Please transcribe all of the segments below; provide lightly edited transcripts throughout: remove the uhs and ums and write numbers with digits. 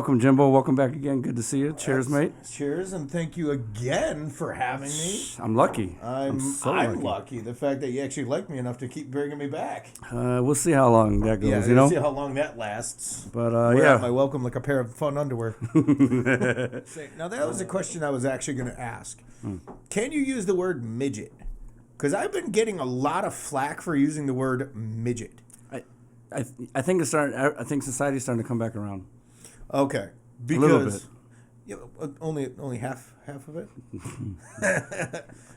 welcome, Jimbo. Welcome back again. Good to see you. Cheers, mate. Cheers, and thank you again for having me. I'm lucky. I'm so lucky. The fact that you actually like me enough to keep bringing me back. We'll see how long that goes, Yeah, you know? see how long that lasts. But, Wear yeah. out my welcome like a pair of fun underwear. Now, that was a question I was actually going to ask. Can you use the word midget? Because I've been getting a lot of flack for using the word midget. I think society's starting to come back around. Okay, because a little bit. Only half of it.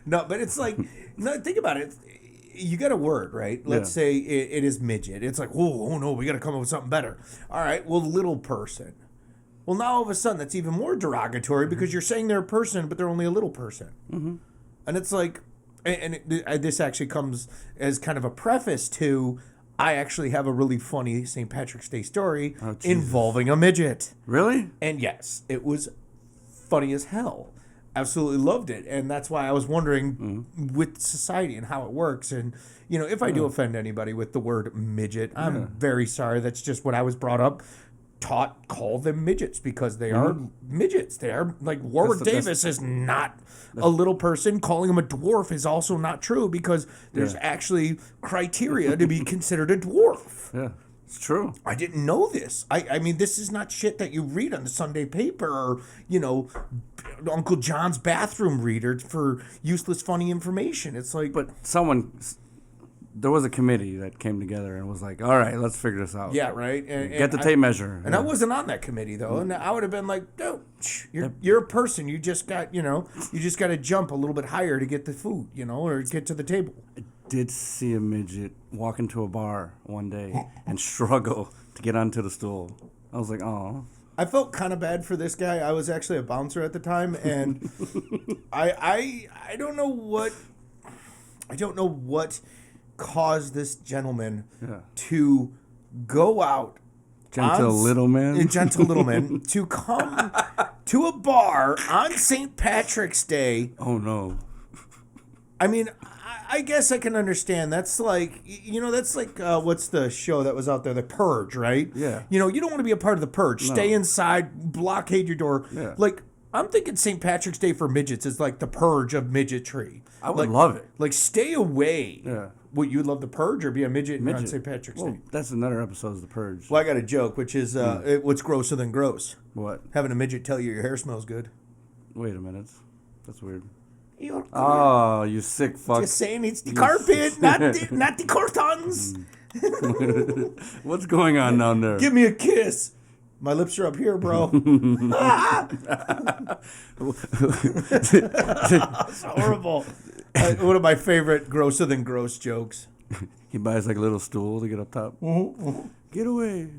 No, but it's like, no, think about it. You got a word, right? Let's say it is midget. It's like, oh no, we got to come up with something better. All right, well, little person. Well, now all of a sudden that's even more derogatory because you're saying they're a person, but they're only a little person. Mm-hmm. And it's like, this actually comes as kind of a preface to, I actually have a really funny St. Patrick's Day story involving a midget. Really? And yes, it was funny as hell. Absolutely loved it. And that's why I was wondering with society and how it works. And, you know, if I do offend anybody with the word midget, I'm very sorry. That's just what I was brought up. Call them midgets because they are midgets. They are like Warwick Davis is not a little person. Calling him a dwarf is also not true because there's actually criteria to be considered a dwarf. Yeah, it's true. I didn't know this. I mean, this is not shit that you read on the Sunday paper or, you know, Uncle John's bathroom reader for useless, funny information. It's like... But there was a committee that came together and was like, all right, let's figure this out. Yeah, right? And Get the tape measure. And I wasn't on that committee, though. And I would have been like, no, you're a person. You just got to jump a little bit higher to get the food, you know, or get to the table. I did see a midget walk into a bar one day and struggle to get onto the stool. I was like, oh. I felt kind of bad for this guy. I was actually a bouncer at the time, and I don't know what caused this gentleman to go out. Gentle little man to come to a bar on St. Patrick's Day. Oh no. I mean, I guess I can understand. That's like, what's the show that was out there? The Purge, right? Yeah. You know, you don't want to be a part of the Purge. No. Stay inside, blockade your door. Yeah. Like, I'm thinking St. Patrick's Day for midgets is like the Purge of midgetry. I would love it. Like, stay away. Yeah. Would you love the Purge or be a midget on St. Patrick's Day? That's another episode of The Purge. Well, I got a joke, which is what's grosser than gross? What? Having a midget tell you your hair smells good. Wait a minute. That's weird. Oh, you sick fuck. just saying it's the carpet, not the curtains. What's going on down there? Give me a kiss. My lips are up here, bro. It's horrible. One of my favorite grosser than gross jokes. He buys like a little stool to get up top. Get away.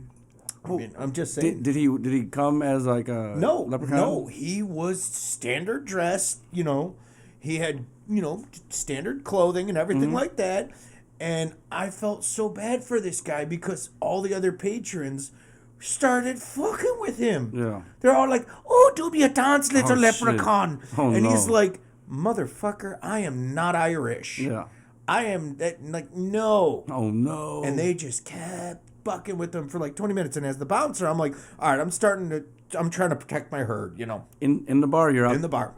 I mean, I'm just saying. Did he come as like a leprechaun? No, he was standard dressed, you know. He had, you know, standard clothing and everything like that. And I felt so bad for this guy because all the other patrons started fucking with him. Yeah. They're all like, oh, do me a dance, little leprechaun. Oh, and no. he's like, motherfucker, I am not Irish. Yeah. I am like, no. Oh, no. And they just kept bucking with them for like 20 minutes. And as the bouncer, I'm like, all right, I'm trying to protect my herd, you know. In the bar, you're up. In the bar.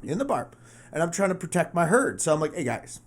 And I'm trying to protect my herd. So I'm like, hey, guys.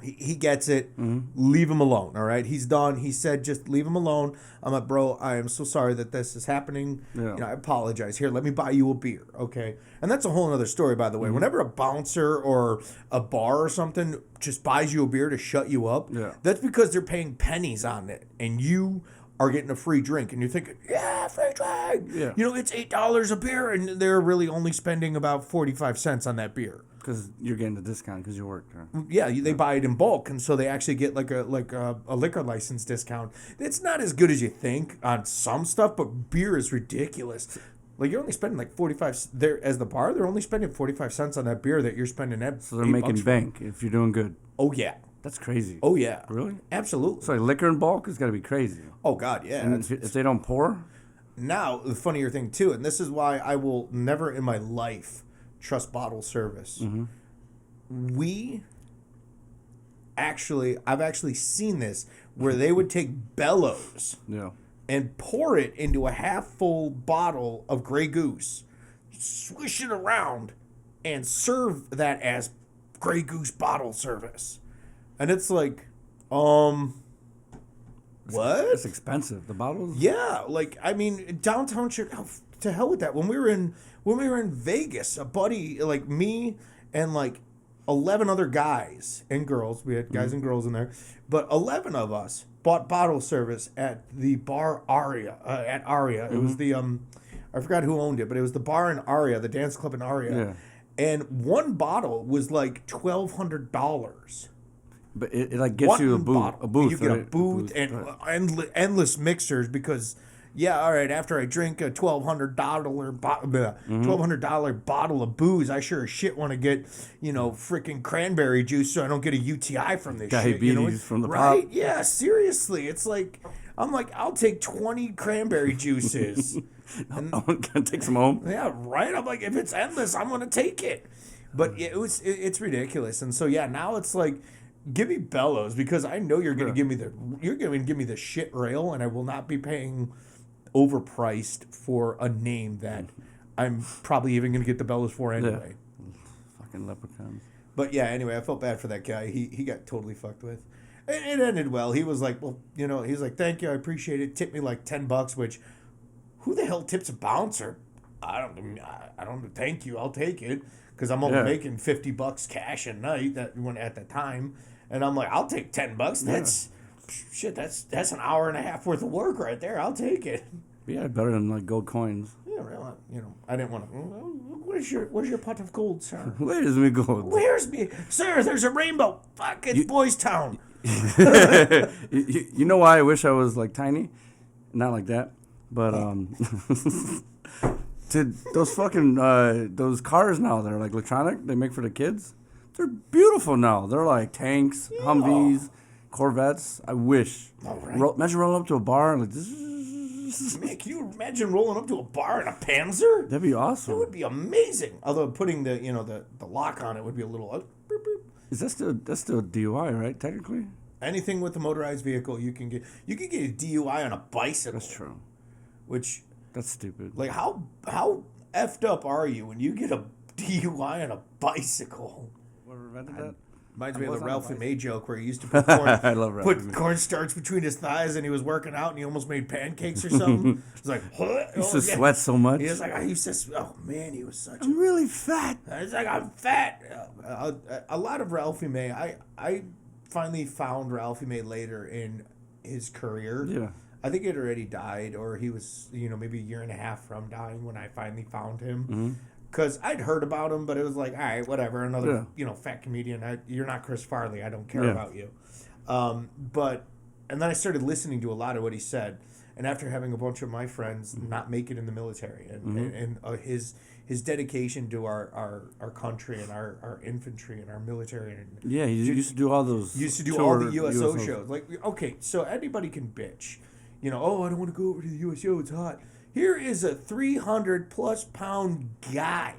He gets it. Leave him alone, all right? He's done. He said, just leave him alone. I'm like, bro, I am so sorry that this is happening. Yeah. You know, I apologize. Here, let me buy you a beer, okay? And that's a whole other story, by the way. Whenever a bouncer or a bar or something just buys you a beer to shut you up, that's because they're paying pennies on it, and you are getting a free drink, and you're thinking, yeah, free drink. Yeah. You know, it's $8 a beer, and they're really only spending about 45 cents on that beer. Because you're getting the discount because you worked. Yeah, they buy it in bulk, and so they actually get like a liquor license discount. It's not as good as you think on some stuff, but beer is ridiculous. Like, you're only spending like 45 there as the bar. They're only spending 45 cents on that beer that you're spending at. So they're making bank if you're doing good. Oh yeah, that's crazy. Oh yeah, really? Absolutely. So like liquor in bulk has got to be crazy. Oh god, yeah. And if they don't pour. Now the funnier thing too, and this is why I will never in my life trust bottle service. I've actually seen this where they would take bellows and pour it into a half full bottle of Grey Goose, swish it around, and serve that as Grey Goose bottle service. And it's like, what? It's expensive. The bottles. Yeah, like I mean, downtown Chicago. To hell with that. When we were in Vegas, a buddy like me and like 11 other guys and girls. We had guys and girls in there, but 11 of us bought bottle service at the bar Aria. At Aria, it was the I forgot who owned it, but it was the bar in Aria, the dance club in Aria. Yeah. And one bottle was like $1,200. But it like gets you a booth. You get right? a booth and right. endless mixers because, yeah, all right, after I drink a $1,200 bottle of booze, I sure as shit want to get, freaking cranberry juice so I don't get a UTI from this Diabetes shit. from the right? pop. Yeah, seriously. It's like, I'm like, I'll take 20 cranberry juices. I'm gonna take some home. Yeah, right. I'm like, if it's endless, I'm gonna take it. But it's ridiculous, and so yeah, now it's like, give me Bellows because I know you're gonna give me the shit rail, and I will not be paying overpriced for a name that I'm probably even gonna get the Bellows for anyway. Yeah. Fucking leprechauns. But yeah, anyway, I felt bad for that guy. He got totally fucked with. It ended well. He was like, well, he's like, thank you, I appreciate it. Tipped me like $10, which. Who the hell tips a bouncer? I don't. Thank you. I'll take it because I'm only making $50 cash a night at the time, and I'm like, I'll take $10. That's shit. That's an hour and a half worth of work right there. I'll take it. Yeah, better than like gold coins. Yeah, really. I didn't want to. Where's your pot of gold, sir? Where's me gold? Where's me, sir? There's a rainbow. Fuck, it's Boys Town. You know why I wish I was like tiny, not like that. But those fucking those cars now, they're like electronic. They make for the kids. They're beautiful now. They're like tanks, Humvees, Corvettes. I wish. Right. Imagine rolling up to a bar and like. Man, can you imagine rolling up to a bar in a Panzer? That'd be awesome. That would be amazing. Although putting the lock on it would be a little. Boop, boop. Is that's still a DUI, right? Technically. Anything with a motorized vehicle, you can get a DUI on a bicycle. That's true. Which that's stupid. Like how effed up are you when you get a DUI on a bicycle? What invented that? Reminds me of the Ralphie May joke where he used to put corn, cornstarch between his thighs and he was working out and he almost made pancakes or something. It's like he used to sweat so much. He was like, he was such. I'm really fat. He's like, I'm fat. A lot of Ralphie May. I finally found Ralphie May later in his career. Yeah. I think he had already died, or he was, maybe a year and a half from dying when I finally found him. Because I'd heard about him, but it was like, all right, whatever, another, fat comedian. You're not Chris Farley. I don't care about you. And then I started listening to a lot of what he said. And after having a bunch of my friends not make it in the military, and his dedication to our country and our infantry and our military. And he used to do all those. Used to do all the USO shows. Like, okay, so anybody can bitch. I don't want to go over to the USO, it's hot. Here is a 300-plus pound guy.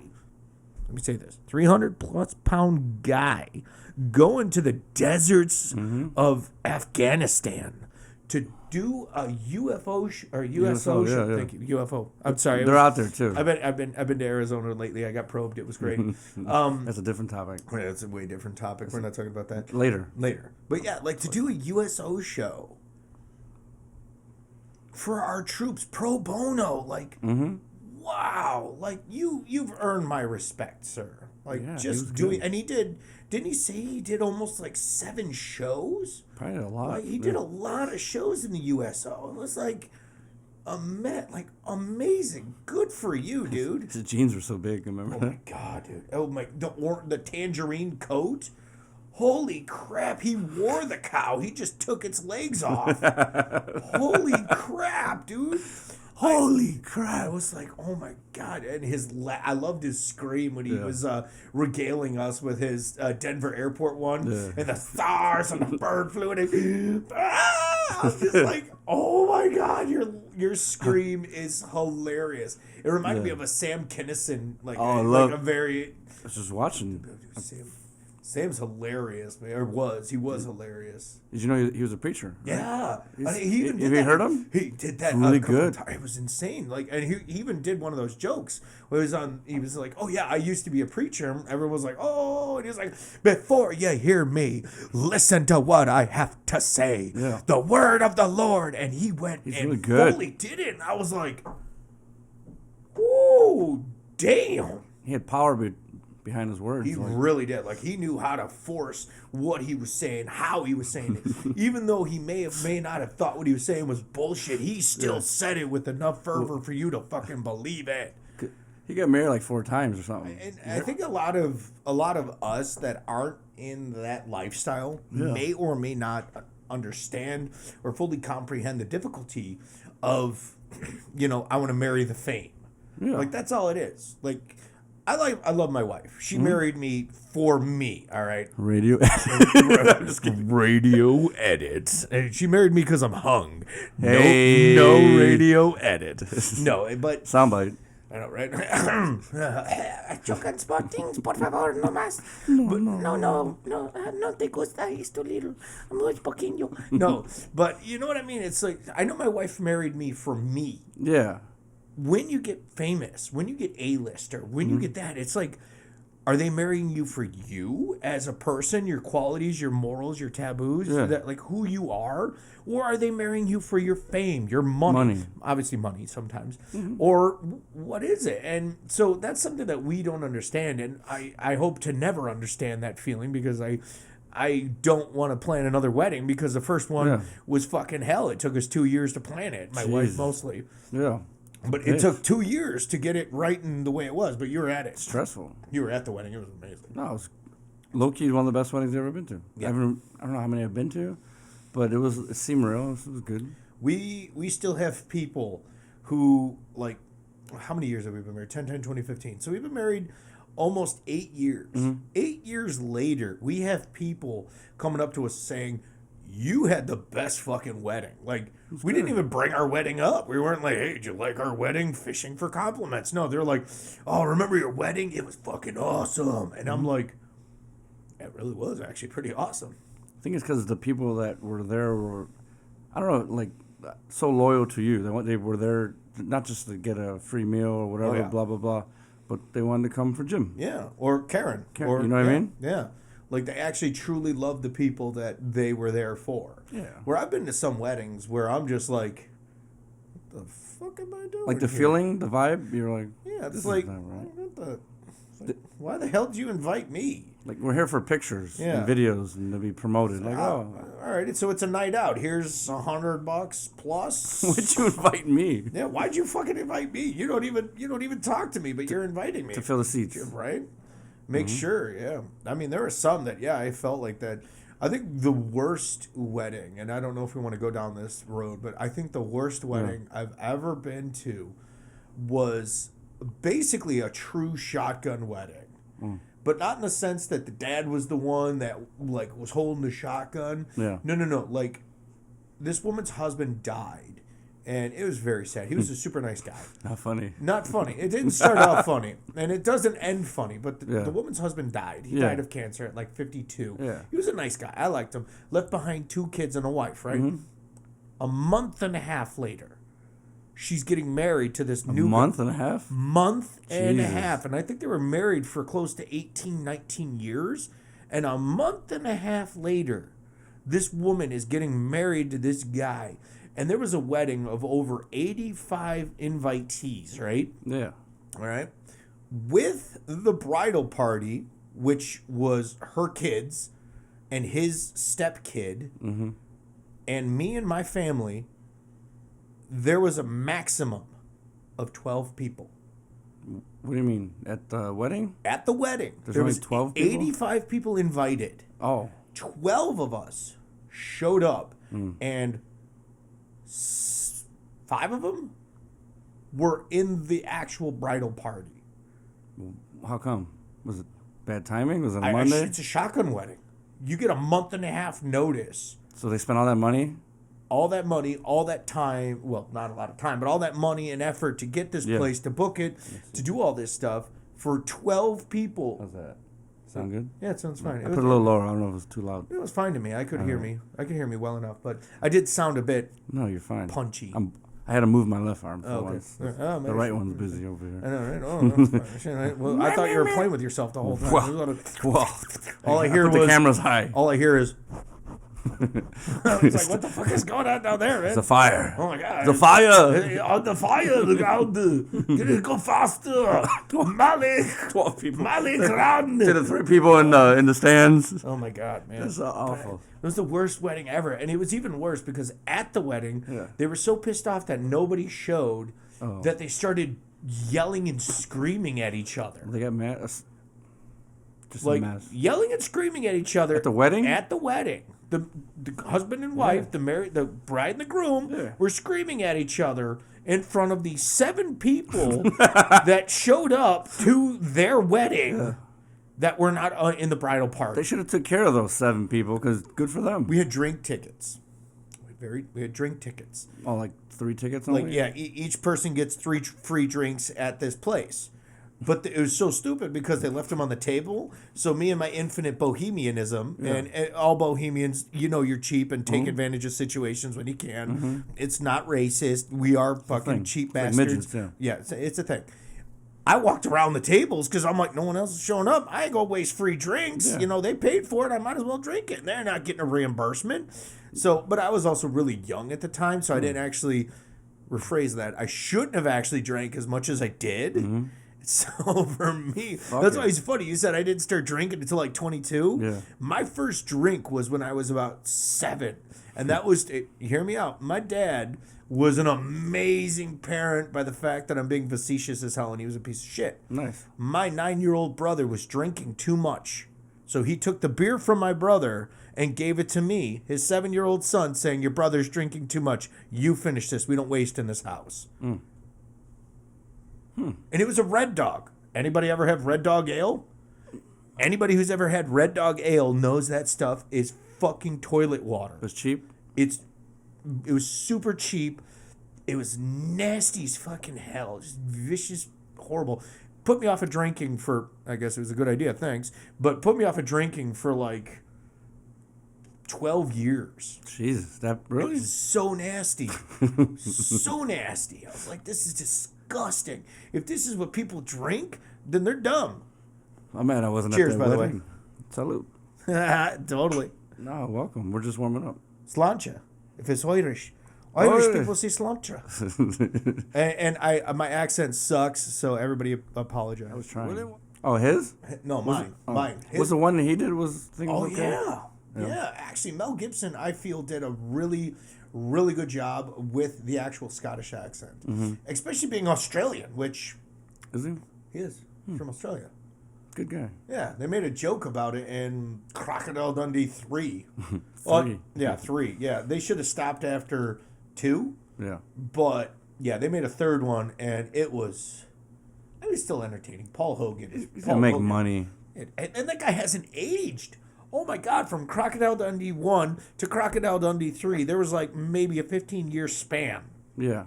Let me say this. 300-plus pound guy going to the deserts of Afghanistan to do a UFO or USO show. Yeah. Thank you. UFO. I'm sorry. They're out there too. I've been to Arizona lately. I got probed. It was great. That's a different topic. Yeah, it's a way different topic. We're not talking about that. Later. But yeah, like to do a USO show for our troops pro bono, like wow, like you've earned my respect, sir. Like just doing good. And didn't he say he did almost like 7 shows? Probably a lot. Like he did a lot of shows in the USO. It was like amazing. Good for you, dude. His jeans were so big, remember that? Oh my god, dude. Oh my, the tangerine coat. Holy crap, he wore the cow. He just took its legs off. Holy crap, dude. Holy crap. I was like, oh my god. And I loved his scream when he was regaling us with his Denver airport one. Yeah. And the stars and the bird flew in. I was just like, oh my god, your scream is hilarious. It reminded me of a Sam Kinison, like a very... I was just watching... Sam's hilarious, man. Or was. He was hilarious. Did you know he was a preacher? Right? Yeah. He even Have you heard him? He did that really a couple good. times. It was insane. Like, and he even did one of those jokes where he was like, oh, yeah, I used to be a preacher. And everyone was like, oh. And he was like, before you hear me, listen to what I have to say. Yeah. The word of the Lord. And he went He's and really good. fully did it. And I was like, oh, damn. He had power behind his words. He really did. Like, he knew how to force what he was saying, how he was saying it. Even though he may not have thought what he was saying was bullshit, he still said it with enough fervor for you to fucking believe it. He got married like 4 times or something. And I think a lot of us that aren't in that lifestyle may or may not understand or fully comprehend the difficulty of, I want to marry the fame. Yeah. Like, that's all it is. Like, I love my wife. She married me for me, all right? Radio. I'm just kidding. Radio edit. And she married me because I'm hung. Hey. No radio edit. No, but... Soundbite. I know, right? Chocan spottings, por favor, no más. No te gusta, es too little. Muy poquillo. No, but you know what I mean? It's like, I know my wife married me for me. Yeah. When you get famous, when you get A-lister, when you get that, it's like, are they marrying you for you as a person, your qualities, your morals, your taboos, that like who you are? Or are they marrying you for your fame, your money? Obviously money sometimes. Or what is it? And so that's something that we don't understand. And I hope to never understand that feeling because I don't want to plan another wedding because the first one was fucking hell. It took us 2 years to plan it. My wife mostly. Yeah. But it took 2 years to get it right in the way it was. But you were at it. Stressful. You were at the wedding. It was amazing. No, it was low-key one of the best weddings I've ever been to. Yeah. I don't know how many I've been to, but it seemed real. It was good. We still have people who, like, how many years have we been married? 2015. So we've been married almost 8 years. 8 years later, we have people coming up to us saying, you had the best fucking wedding. Like, we didn't even bring our wedding up. We weren't like, hey, did you like our wedding? Fishing for compliments. No, they're like, oh, remember your wedding? It was fucking awesome. And I'm like, it really was actually pretty awesome. I think it's because the people that were there were, I don't know, like, so loyal to you. They were there not just to get a free meal or whatever, blah, blah, blah, but they wanted to come for Jim. Yeah, or Karen. Or, you know what I mean? Yeah. Like, they actually truly love the people that they were there for. Yeah. Where I've been to some weddings where I'm just like, what the fuck am I doing? Like the here? feeling, the vibe, you're like, Yeah, it's this like, is not right. it's like, why the hell did you invite me? Like, we're here for pictures and videos and to be promoted. Like, all right, so it's a night out. Here's $100 plus. why'd you invite me? Yeah, why'd you fucking invite me? You don't even talk to me, but you're inviting me To fill the seats. right? Make sure, yeah. I mean, there were some that, I felt like that. I think the worst wedding, and I don't know if we want to go down this road, but I think the worst wedding I've ever been to was basically a true shotgun wedding. But not in the sense that the dad was the one that, like, was holding the shotgun. Yeah. No. Like, this woman's husband died. And it was very sad. He was a super nice guy. Not funny. Not funny. It didn't start out funny. And it doesn't end funny. But the woman's husband died. He died of cancer at like 52. Yeah. He was a nice guy. I liked him. Left behind 2 kids and a wife, right? A month and a half later, she's getting married to this new... month and a half? Month and a half. And I think they were married for close to 18, 19 years. And a month and a half later, this woman is getting married to this guy. And there was a wedding of over 85 invitees, right? Yeah. All right. With the bridal party, which was her kids and his stepkid, and me and my family, there was a maximum of 12 people. What do you mean? At the wedding? At the wedding. There's there only was 12 people? 85 people invited. Oh. 12 of us showed up, and 5 of them were in the actual bridal party. How come? Was it bad timing? Was it a Monday? It's a shotgun wedding. You get a month and a half notice. So they spent all that money? All that money, all that time, well, not a lot of time, but all that money and effort to get this place, to book it, to do all this stuff for 12 people. How's that? Sound good? Yeah, it sounds fine. I put it a little lower. I don't know if it was too loud. It was fine to me. I could hear me. I could hear me well enough, but I did sound a bit No, you're fine. punchy. I had to move my left arm for Okay. once. Oh, The right one's busy over I here. know, right? Oh, no, shit, right? Well, I thought you were playing with yourself the whole time. Well, All I hear put the was camera's high. all I hear is. It's like, what the fuck is going on down there, man? It's a fire. Oh my god! The fire. Hey, on the fire, look out! Get it, go faster! Molly, 12 people. Molly, ground! To the 3 people in the stands. Oh my god, man! That's so awful. It was the worst wedding ever, and it was even worse because at the wedding, Yeah. they were so pissed off that nobody showed Oh. that they started yelling and screaming at each other. They got mad. Just Like a mess. yelling and screaming at each other At the wedding? At the wedding, the husband and wife, the bride and the groom, were screaming at each other in front of the 7 people that showed up to their wedding that were not in the bridal party. They should have took care of those 7 people because good for them. We had drink tickets. We had drink tickets. Oh, like 3 tickets only? Like, yeah, each person gets 3 free drinks at this place. But it was so stupid because they left them on the table. So me and my infinite bohemianism, and all Bohemians, you're cheap and take advantage of situations when you can. It's not racist. We are fucking cheap Like bastards. midgets, yeah, it's a thing. I walked around the tables because I'm like, no one else is showing up. I ain't gonna waste free drinks. Yeah. They paid for it. I might as well drink it. And they're not getting a reimbursement. So, but I was also really young at the time, so I didn't actually rephrase that. I shouldn't have actually drank as much as I did. So for me, that's why it's funny. You said I didn't start drinking until like 22. Yeah. My first drink was when I was about 7. And that was, hear me out. My dad was an amazing parent by the fact that I'm being facetious as hell and he was a piece of shit. Nice. My 9-year-old brother was drinking too much. So he took the beer from my brother and gave it to me, his 7-year-old son, saying, your brother's drinking too much. You finish this. We don't waste in this house. And it was a Red Dog. Anybody ever have Red Dog Ale? Anybody who's ever had Red Dog Ale knows that stuff is fucking toilet water. It was cheap? It was super cheap. It was nasty as fucking hell. Just vicious, horrible. Put me off of drinking for, I guess it was a good idea, thanks. But put me off of drinking for like 12 years. Jesus, that really? It was so nasty. So nasty. I was like, this is disgusting. If this is what people drink, then they're dumb. I'm mad I wasn't Cheers, at that by the way. wedding. Salute. Totally. No, welcome. We're just warming up. Sláinte. If it's Irish. Oi. Irish people say sláinte. and my accent sucks, so everybody apologize. I was trying. Oh, his? No, mine. Mine. Was the one that he did was things Oh, okay? yeah. Actually, Mel Gibson, I feel, did a really, really good job with the actual Scottish accent. Especially being Australian, which Is he? he is. He's from Australia. Good guy. Yeah, they made a joke about it in Crocodile Dundee 3. 3. Yeah, 3. Yeah, they should have stopped after 2. Yeah. But, yeah, they made a third one, and it was still entertaining. Paul Hogan. He's Paul gonna make Hogan. money. And that guy hasn't aged. Oh, my God. From Crocodile Dundee 1 to Crocodile Dundee 3, there was like maybe a 15-year span. Yeah.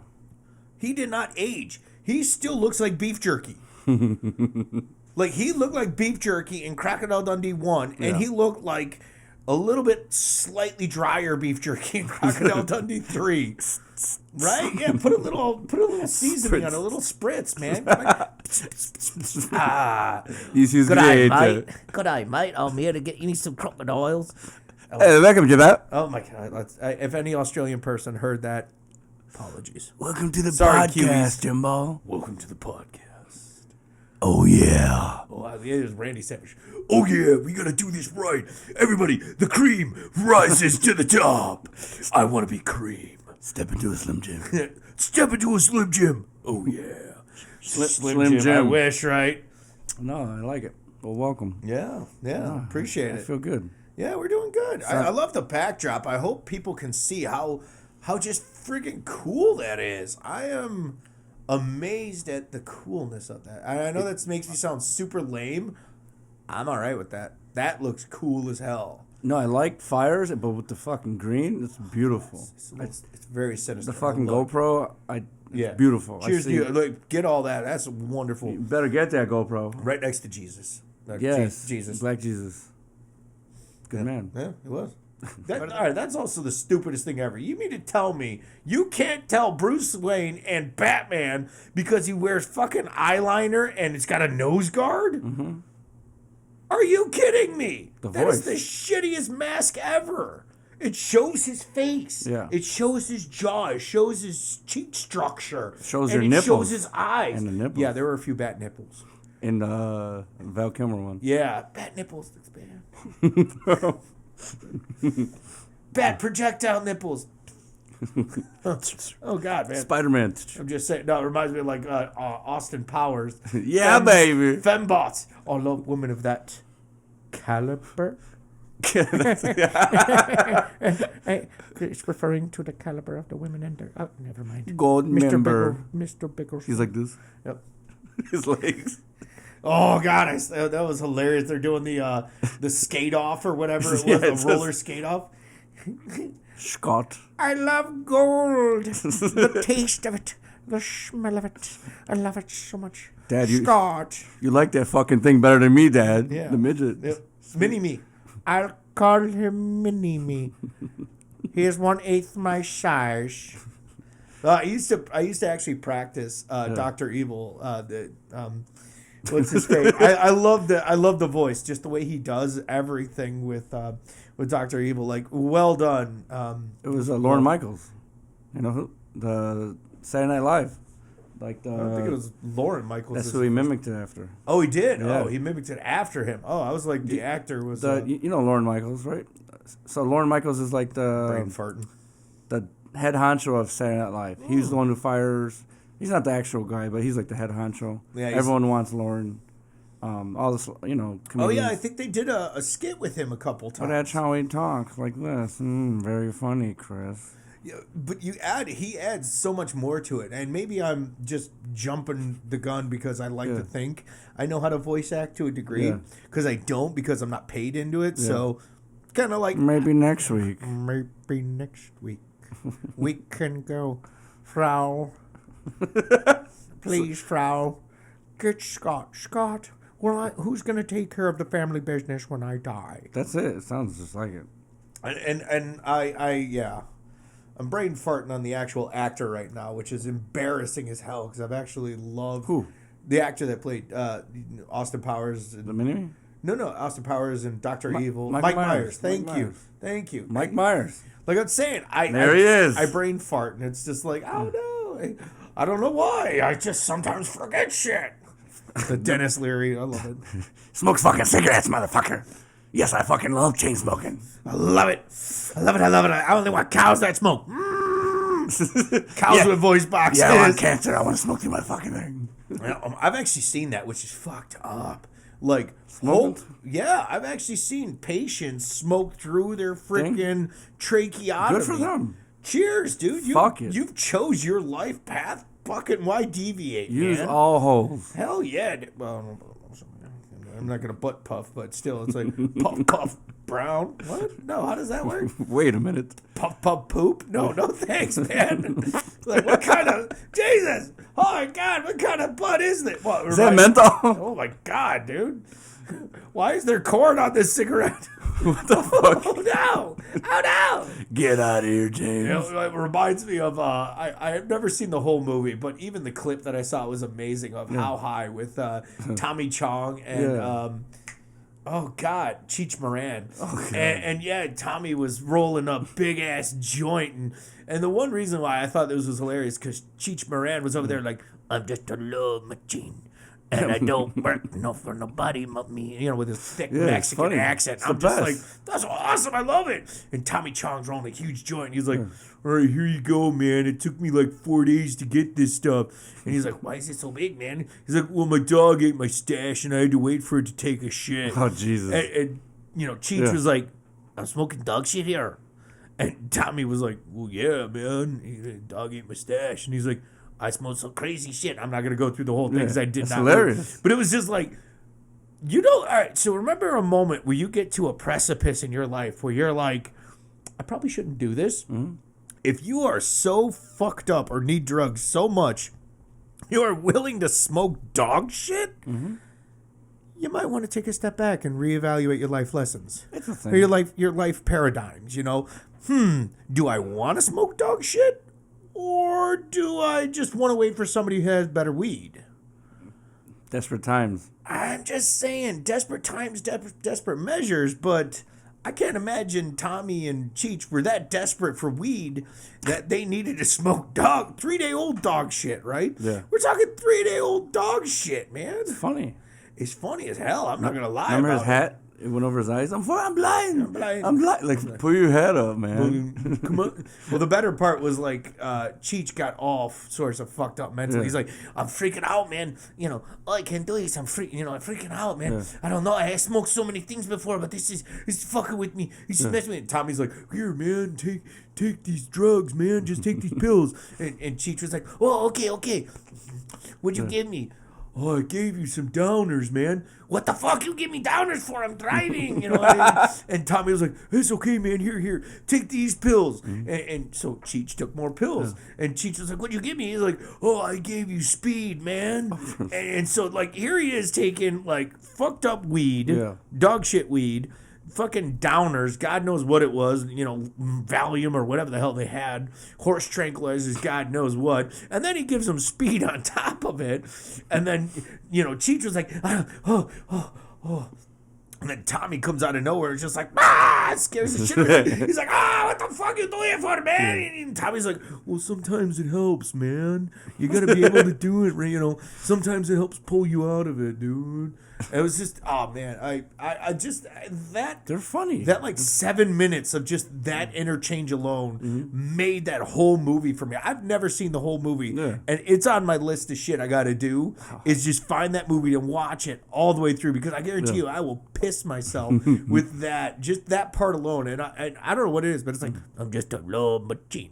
He did not age. He still looks like beef jerky. Like, he looked like beef jerky in Crocodile Dundee 1, and he looked like a little bit slightly drier beef jerky in Crocodile Dundee 3. Right? Yeah, put a little seasoning on a little spritz, man. He's Good eye, great. mate. Good eye, mate. I'm here to get you some crocodiles. Hey, welcome to that. Oh, my God. If any Australian person heard that, apologies. Welcome to the Sorry, podcast, Kiwis. Jimbo. Welcome to the podcast. Oh, yeah. Oh, it was Randy Savage. Oh, yeah, we gotta do this right. Everybody, the cream rises to the top. I want to be cream. Step into a Slim Jim. Step into a Slim Jim. Oh, yeah. Slim Jim. I wish, right? No, I like it. Well, welcome. Yeah, appreciate I it. feel good. Yeah, we're doing good. I love the backdrop. I hope people can see how just freaking cool that is. I am amazed at the coolness of that. I know that makes me sound super lame. I'm all right with that. That looks cool as hell. No, I like fires, but with the fucking green, it's beautiful. It's very sinister. The fucking Look. GoPro, it's beautiful. Cheers to you. Look, get all that. That's wonderful. You better get that GoPro. Right next to Jesus. Yes, Jesus. Black Jesus. Good man. Yeah, it was. All right, that's also the stupidest thing ever. You mean to tell me you can't tell Bruce Wayne and Batman because he wears fucking eyeliner and it's got a nose guard? Mm-hmm. Are you kidding me? The That voice. is the shittiest mask ever. It shows his face. Yeah. It shows his jaw. It shows his cheek structure. Shows and your it nipples. shows his eyes. And the nipples. Yeah, there were a few bat nipples. In the Val Kilmer one. Yeah, bat nipples. That's bad. Bat projectile nipples. Oh God, man! Spider-Man. I'm just saying. No, it reminds me of like Austin Powers. Yeah, baby. Fembots. Oh, love women of that caliber. It's referring to the caliber of the women and their. Oh, never mind. Gold member. Mr. Biggles. He's like this. Yep. His legs. Oh God, that was hilarious. They're doing the skate off or whatever it was, Yeah, the roller skate off. Scott. I love gold. The taste of it, the smell of it. I love it so much. Dad, Scott. You like that fucking thing better than me, Dad. Yeah. The midget. Yep. Mini me. I'll call him Mini me. He is 1/8 my size. I used to actually practice Dr. Evil. What's his face? I love the voice, just the way he does everything with Dr. Evil. Like, well done. It was Lauren Michaels. You know who? The Saturday Night Live. Like I don't think it was Lauren Michaels. That's who he mimicked it after. Oh, he did. Yeah. Oh, he mimicked it after him. Oh, I was like the actor was. You know Lauren Michaels, right? So Lauren Michaels is like brain farting. the head honcho of Saturday Night Live. He's the one who fires. He's not the actual guy, but he's like the head honcho. Yeah, everyone wants Lauren. All this, comedians. Oh yeah, I think they did a skit with him a couple times. But that's how he talks, like this. Very funny, Chris. Yeah, but he adds so much more to it, and maybe I'm just jumping the gun because I like to think I know how to voice act to a degree, because I don't, because I'm not paid into it. Yeah. So kind of like maybe next week. Maybe next week we can go, Frau. Please, Frau, get Scott. Scott. Well, who's going to take care of the family business when I die? That's it. It sounds just like it. And I'm brain farting on the actual actor right now, which is embarrassing as hell because I've actually loved the actor that played Austin Powers. The mini? No, Austin Powers and Dr. Evil. Mike Myers. Thank you. Mike Myers. Like I'm saying, there he is. I brain fart, and it's just like, oh no, I don't know why. I just sometimes forget shit. The Dennis Leary, I love it. Smokes fucking cigarettes, motherfucker. Yes, I fucking love chain smoking. I love it. I only want cows that smoke. Cows with voice boxes. Yeah, I want cancer. I want to smoke through my fucking thing. I've actually seen that, which is fucked up. Like, I've actually seen patients smoke through their freaking tracheotomy. Good for them. Cheers, dude. You've chose your life path. Fucking why deviate, Use man? all holes. Hell yeah. Well, I'm not going to butt puff, but still, it's like puff, puff, brown. What? No, how does that work? Wait a minute. Puff, puff, poop? No thanks, man. Like, what kind of, Jesus. Oh, my God, what kind of butt is that? What, is that menthol? Oh, my God, dude. Why is there corn on this cigarette? What the fuck? Oh no! Get out of here, James. It reminds me of I have never seen the whole movie, but even the clip that I saw was amazing of How High with Tommy Chong and Cheech Marin. And Tommy was rolling a big ass joint, and the one reason why I thought this was hilarious because Cheech Marin was over there like, I'm just a love machine. And I don't work for nobody but me, with his thick Mexican accent. I'm just like, that's awesome. I love it. And Tommy Chong's rolling a huge joint. He's like, all right, here you go, man. It took me like 4 days to get this stuff. And he's like, why is it so big, man? He's like, well, my dog ate my stash and I had to wait for it to take a shit. Oh, Jesus. And Cheech was like, I'm smoking dog shit here. And Tommy was like, well, yeah, man. Dog ate my stash. And he's like, I smelled some crazy shit. I'm not going to go through the whole thing because I did not. Hilarious. But it was just like, all right, so remember a moment where you get to a precipice in your life where you're like, I probably shouldn't do this. Mm-hmm. If you are so fucked up or need drugs so much, you are willing to smoke dog shit, you might want to take a step back and reevaluate your life lessons. It's a Or thing. your life paradigms, you know. Do I want to smoke dog shit? Or do I just want to wait for somebody who has better weed? Desperate times. I'm just saying, desperate times, desperate measures, but I can't imagine Tommy and Cheech were that desperate for weed that they needed to smoke 3-day-old dog shit, right? Yeah. We're talking 3-day-old dog shit, man. It's funny. It's funny as hell. I'm not going to lie Remember about his hat? It went over his eyes. I'm blind. I'm blind. I'm blind. Like, pull your head up, man. Come on. Well, the better part was like Cheech got all sorts of fucked up mentally. Yeah. He's like, I'm freaking out, man. You know, all I can do is I'm freaking out, man. Yeah. I don't know. I smoked so many things before, but this is fucking with me. He's just messing with me. And Tommy's like, here, man, take these drugs, man. Just take these pills. And Cheech was like, oh, okay. What'd you give me? Oh, I gave you some downers, man. What the fuck you give me downers for? I'm driving, you know. And Tommy was like, it's okay, man. Here, take these pills. Mm-hmm. And so Cheech took more pills. Yeah. And Cheech was like, what'd you give me? He's like, oh, I gave you speed, man. and so, like, here he is taking, like, fucked up weed, dog shit weed, fucking downers, God knows what it was, you know, Valium or whatever the hell they had, horse tranquilizers, God knows what, and then he gives them speed on top of it, and then, you know, Cheech was like, oh. And then Tommy comes out of nowhere. It's just like, scares the shit out of him. He's like, what the fuck you doing for, man? And Tommy's like, well, sometimes it helps, man. You got to be able to do it, you know. Sometimes it helps pull you out of it, dude. It was just, oh, man. I just, they're funny. That, like, 7 minutes of just that interchange alone made that whole movie for me. I've never seen the whole movie. Yeah. And it's on my list of shit I got to do, is just find that movie and watch it all the way through, because I guarantee you I will piss myself with that, just that part alone. And I don't know what it is, but it's like, I'm just a low machine.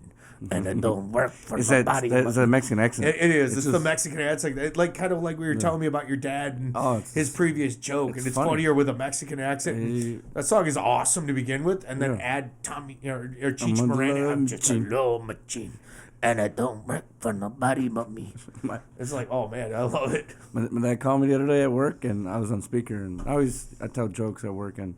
And it don't work for my body. It's a Mexican accent. It is. It's the Mexican accent. It's like kind of like we were telling me about your dad and his previous joke. And it's funnier with a Mexican accent. That song is awesome to begin with. And then add Tommy or Cheech Marin. I'm just a low machine. And I don't work for nobody but me. It's like, oh man, I love it. My dad called me the other day at work, and I was on speaker, and I tell jokes at work, and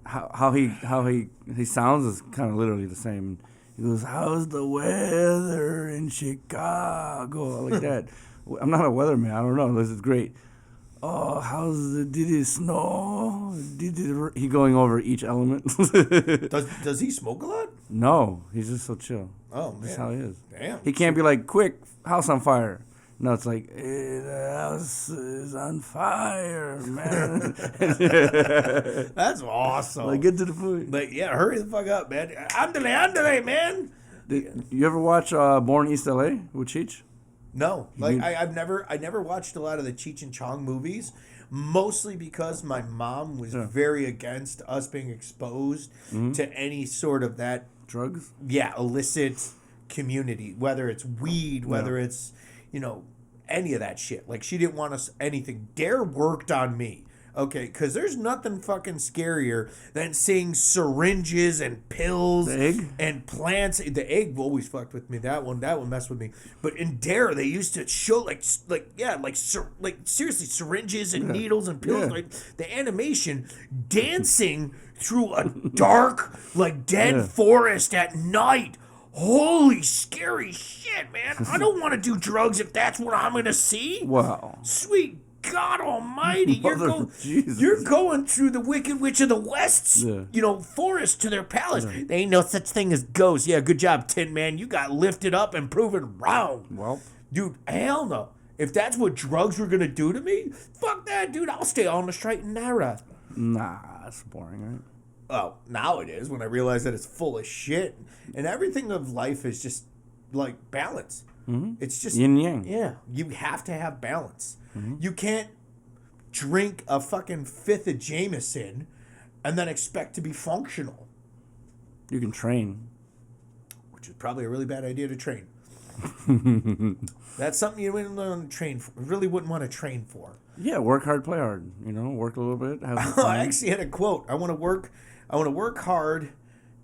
how he sounds is kind of literally the same. He goes, how's the weather in Chicago? Like that. I'm not a weatherman. I don't know. This is great. Oh, did it snow? He going over each element. Does he smoke a lot? No, he's just so chill. Oh, man. That's how he is. Damn. He can't be like, quick, house on fire. No, it's like, the house is on fire, man. That's awesome. Like, get to the point. But yeah, hurry the fuck up, man. Andale, man. You ever watch Born East LA with Cheech? No, like I never watched a lot of the Cheech and Chong movies, mostly because my mom was very against us being exposed to any sort of that drugs. Yeah, illicit community, whether it's weed, whether it's, you know, any of that shit. Like, she didn't want us anything. Dare worked on me. Okay, because there's nothing fucking scarier than seeing syringes and pills and plants. The egg always fucked with me. That one messed with me. But in Dare, they used to show like seriously syringes and needles and pills. Like the animation dancing through a dark, like dead forest at night. Holy scary shit, man! I don't want to do drugs if that's what I'm gonna see. Wow, sweet God Almighty, you're going through the Wicked Witch of the West's, forest to their palace. Yeah. There ain't no such thing as ghosts. Yeah, good job, Tin Man. You got lifted up and proven wrong. Well, dude, hell no. If that's what drugs were gonna do to me, fuck that, dude. I'll stay on the straight and narrow. Nah, that's boring, right? Oh, now it is when I realize that it's full of shit and everything of life is just like balance. Mm-hmm. It's just yin yang. Yeah, you have to have balance. Mm-hmm. You can't drink a fucking fifth of Jameson and then expect to be functional. You can train, which is probably a really bad idea to train. That's something you wouldn't want to train for. Really wouldn't want to train for. Yeah, work hard, play hard. Work a little bit. Have some I actually had a quote. I want to work hard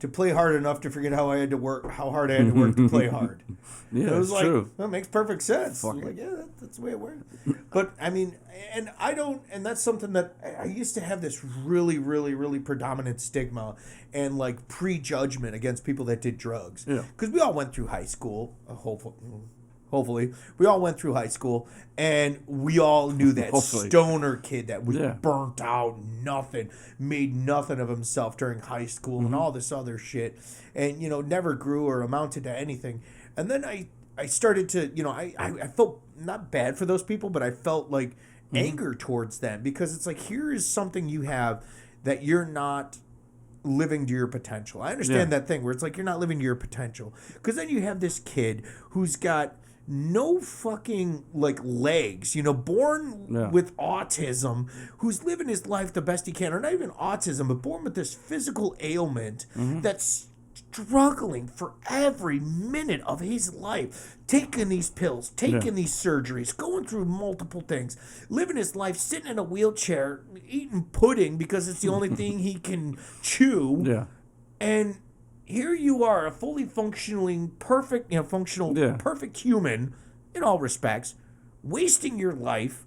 to play hard enough to forget how hard I had to work to play hard. Yeah, it was it's like, true. that makes perfect sense. Fuck Like, yeah, that's the way it works. But I mean, and that's something that I used to have this really, really, really predominant stigma and like prejudgment against people that did drugs. Yeah. Because we all went through high school, hopefully, we all went through high school, and we all knew that stoner kid that was burnt out, made nothing of himself during high school and all this other shit, and never grew or amounted to anything. And then I started to, I felt not bad for those people, but I felt like anger towards them, because it's like, here is something you have that you're not living to your potential. I understand that thing where it's like you're not living to your potential, because then you have this kid who's got no fucking like legs, born with autism, who's living his life the best he can, or not even autism, but born with this physical ailment that's struggling for every minute of his life, taking these pills, taking these surgeries, going through multiple things, living his life sitting in a wheelchair, eating pudding because it's the only thing he can chew. Yeah. And here you are, a fully functioning, perfect, perfect human in all respects, wasting your life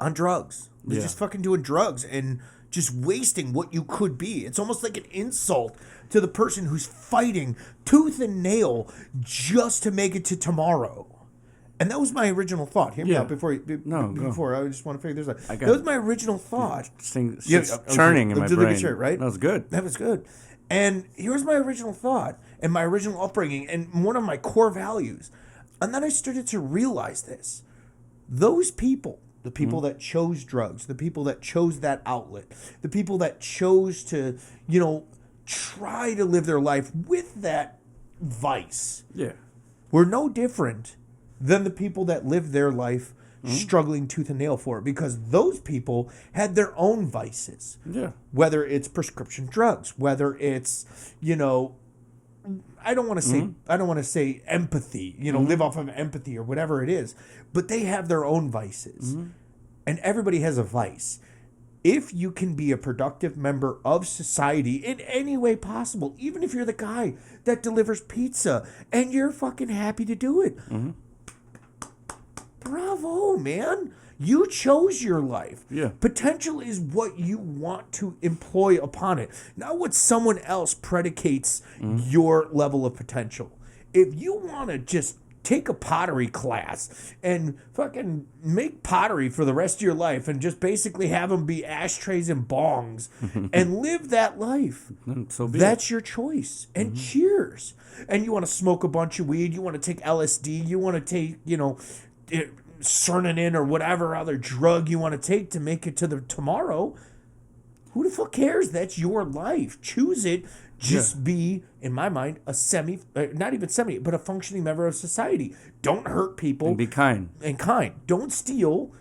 on drugs. You're just fucking doing drugs and just wasting what you could be. It's almost like an insult to the person who's fighting tooth and nail just to make it to tomorrow. And that was my original thought. Hear me out before I just want to figure this out. That was my original thought. It's churning in my brain. Right? That was good. That was good. And here's my original thought and my original upbringing and one of my core values. And then I started to realize this. Those people, the people that chose drugs, the people that chose that outlet, the people that chose to, try to live their life with that vice, were no different than the people that lived their life struggling tooth and nail for it, because those people had their own vices. Yeah. Whether it's prescription drugs, whether it's, I don't want to say empathy, live off of empathy or whatever it is, but they have their own vices. And everybody has a vice. If you can be a productive member of society in any way possible, even if you're the guy that delivers pizza and you're fucking happy to do it, bravo, man. You chose your life. Yeah. Potential is what you want to employ upon it, not what someone else predicates your level of potential. If you want to just take a pottery class and fucking make pottery for the rest of your life and just basically have them be ashtrays and bongs and live that life, that's your choice. And cheers. And you want to smoke a bunch of weed, you want to take LSD, you want to take, Cernanin or whatever other drug you want to take to make it to the tomorrow. Who the fuck cares? That's your life. Choose it. Just be, in my mind, a not even semi, but a functioning member of society. Don't hurt people. And be kind. Don't steal.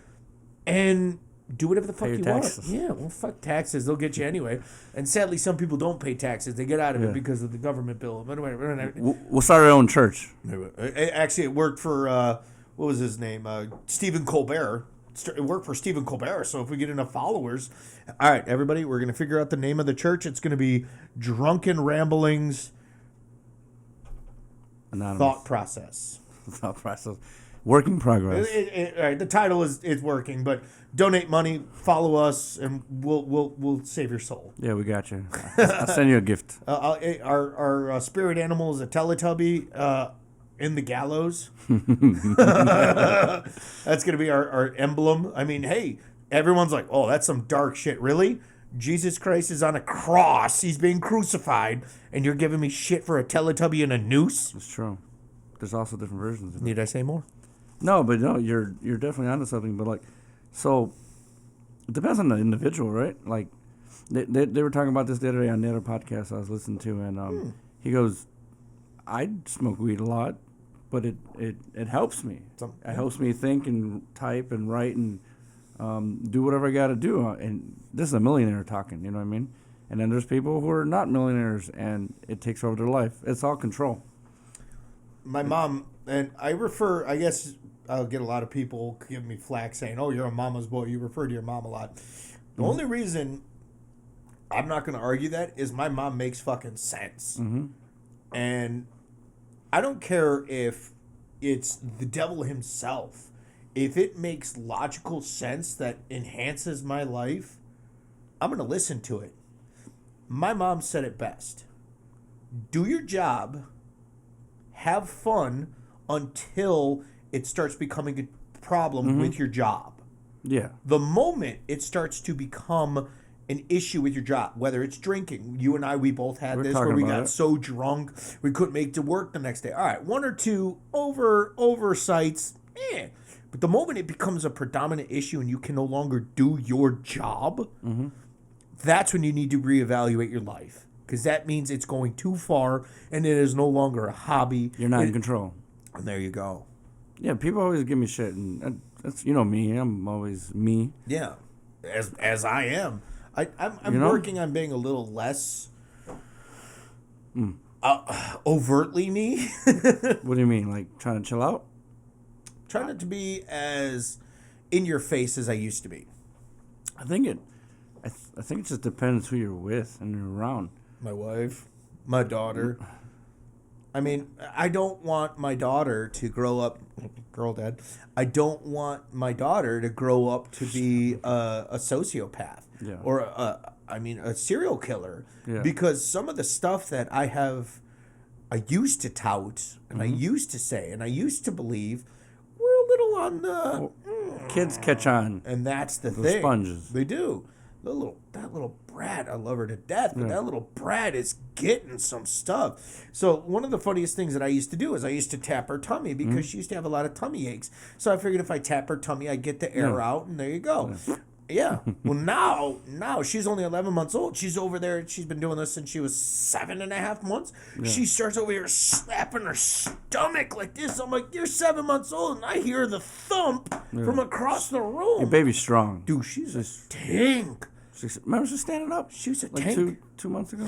And do whatever the fuck you taxes. want. Yeah, well, fuck taxes. They'll get you anyway. And sadly, some people don't pay taxes. They get out of it because of the government bill. But anyway, we'll start our own church. Actually, it worked for... what was his name? Stephen Colbert. It worked for Stephen Colbert. So if we get enough followers, all right, everybody, we're going to figure out the name of the church. It's going to be Drunken Ramblings Anonymous. Thought Process. Thought process. Work in progress. All right, the title is working, but donate money, follow us, and we'll save your soul. Yeah, we got you. I'll send you a gift. Our spirit animal is a Teletubby. In the gallows. That's going to be our emblem. I mean, hey, everyone's like, oh, that's some dark shit. Really? Jesus Christ is on a cross. He's being crucified. And you're giving me shit for a Teletubby and a noose? It's true. There's also different versions of it. Need I say more? No, but no, you're definitely onto something. But so it depends on the individual, right? Like they were talking about this the other day on the other podcast I was listening to, and he goes, I smoke weed a lot, but it helps me. It helps me think and type and write and do whatever I got to do. And this is a millionaire talking, you know what I mean? And then there's people who are not millionaires, and it takes over their life. It's all control. My mom, and I guess I'll get a lot of people giving me flack saying, oh, you're a mama's boy. You refer to your mom a lot. The only reason I'm not going to argue that, is my mom makes fucking sense. Mm-hmm. And I don't care if it's the devil himself. If it makes logical sense that enhances my life, I'm going to listen to it. My mom said it best. Do your job, have fun until it starts becoming a problem with your job. Yeah. The moment it starts to become an issue with your job, whether it's drinking. You and I, we both had this where we got so drunk we couldn't make it to work the next day. All right, one or two oversights, But the moment it becomes a predominant issue and you can no longer do your job, that's when you need to reevaluate your life. Because that means it's going too far and it is no longer a hobby. You're not in control. And there you go. Yeah, people always give me shit. And that's, me. I'm always me. Yeah, as I am. I'm working on being a little less overtly me. What do you mean? Like trying to chill out? Trying not to be as in your face as I used to be. I think it just depends who you're with and you're around. My wife, my daughter. I mean, I don't want my daughter to grow up, girl dad. I don't want my daughter to grow up to be a sociopath or a serial killer. Yeah. Because some of the stuff that I used to tout and I used to say and I used to believe were a little on the kids catch on, and that's the thing. Sponges. They do. That little brat, I love her to death, but that little brat is getting some stuff. So one of the funniest things that I used to do is I used to tap her tummy because she used to have a lot of tummy aches. So I figured if I tap her tummy, I'd get the air out, and there you go. Yeah. Well, now she's only 11 months old. She's over there. She's been doing this since she was 7.5 months. Yeah. She starts over here slapping her stomach like this. I'm like, you're 7 months old, and I hear the thump from across the room. Your baby's strong. Dude, she's a tank. Remember she's standing up? She was a like tank. two months ago?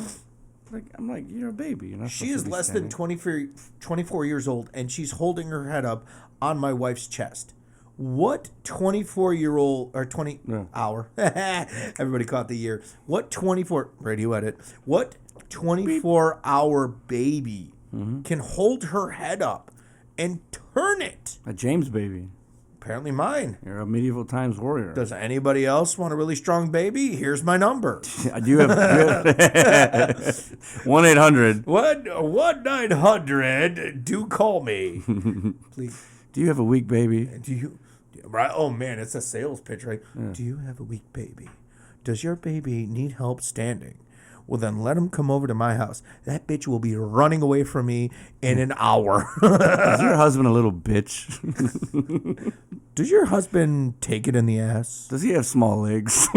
I'm like, you're a baby. You're not she is less than 24 years old, and she's holding her head up on my wife's chest. What 24-year-old or 20 hour? Everybody caught the year. What 24 radio edit? What 24-hour baby can hold her head up and turn it? A James baby. Apparently mine. You're a medieval times warrior. Does anybody else want a really strong baby? Here's my number. You have 1-800. 1-900. Do call me, please. Do you have a weak baby? Right? Oh man, it's a sales pitch, right? Yeah. Do you have a weak baby? Does your baby need help standing? Well, then let him come over to my house. That bitch will be running away from me in an hour. Is your husband a little bitch? Does your husband take it in the ass? Does he have small legs?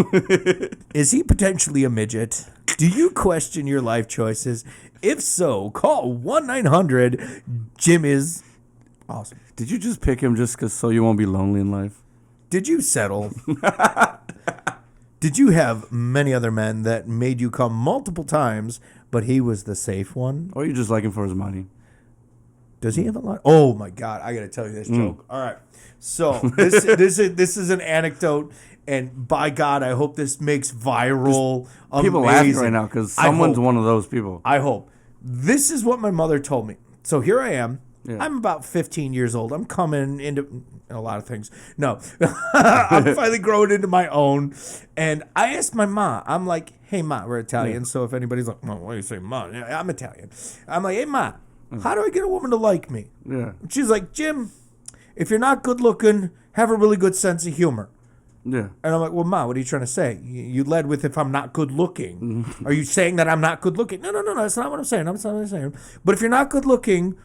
Is he potentially a midget? Do you question your life choices? If so, call 1-900-JIM is awesome. Did you just pick him just so you won't be lonely in life? Did you settle? Did you have many other men that made you come multiple times, but he was the safe one? Or you just like him for his money? Does he have a lot? Oh my God! I got to tell you this joke. All right, so this is an anecdote, and by God, I hope this makes viral. People laughing right now because someone's one of those people. I hope. This is what my mother told me. So here I am. Yeah. I'm about 15 years old. I'm coming into a lot of things. No, I'm finally growing into my own. And I asked my ma, I'm like, hey, ma, we're Italian. So if anybody's like, well, why do you say ma? Yeah, I'm Italian. I'm like, hey, ma, how do I get a woman to like me? Yeah. She's like, Jim, if you're not good looking, have a really good sense of humor. Yeah. And I'm like, well, ma, what are you trying to say? You led with if I'm not good looking. Are you saying that I'm not good looking? No, that's not what I'm saying. That's not what I'm saying. But if you're not good looking,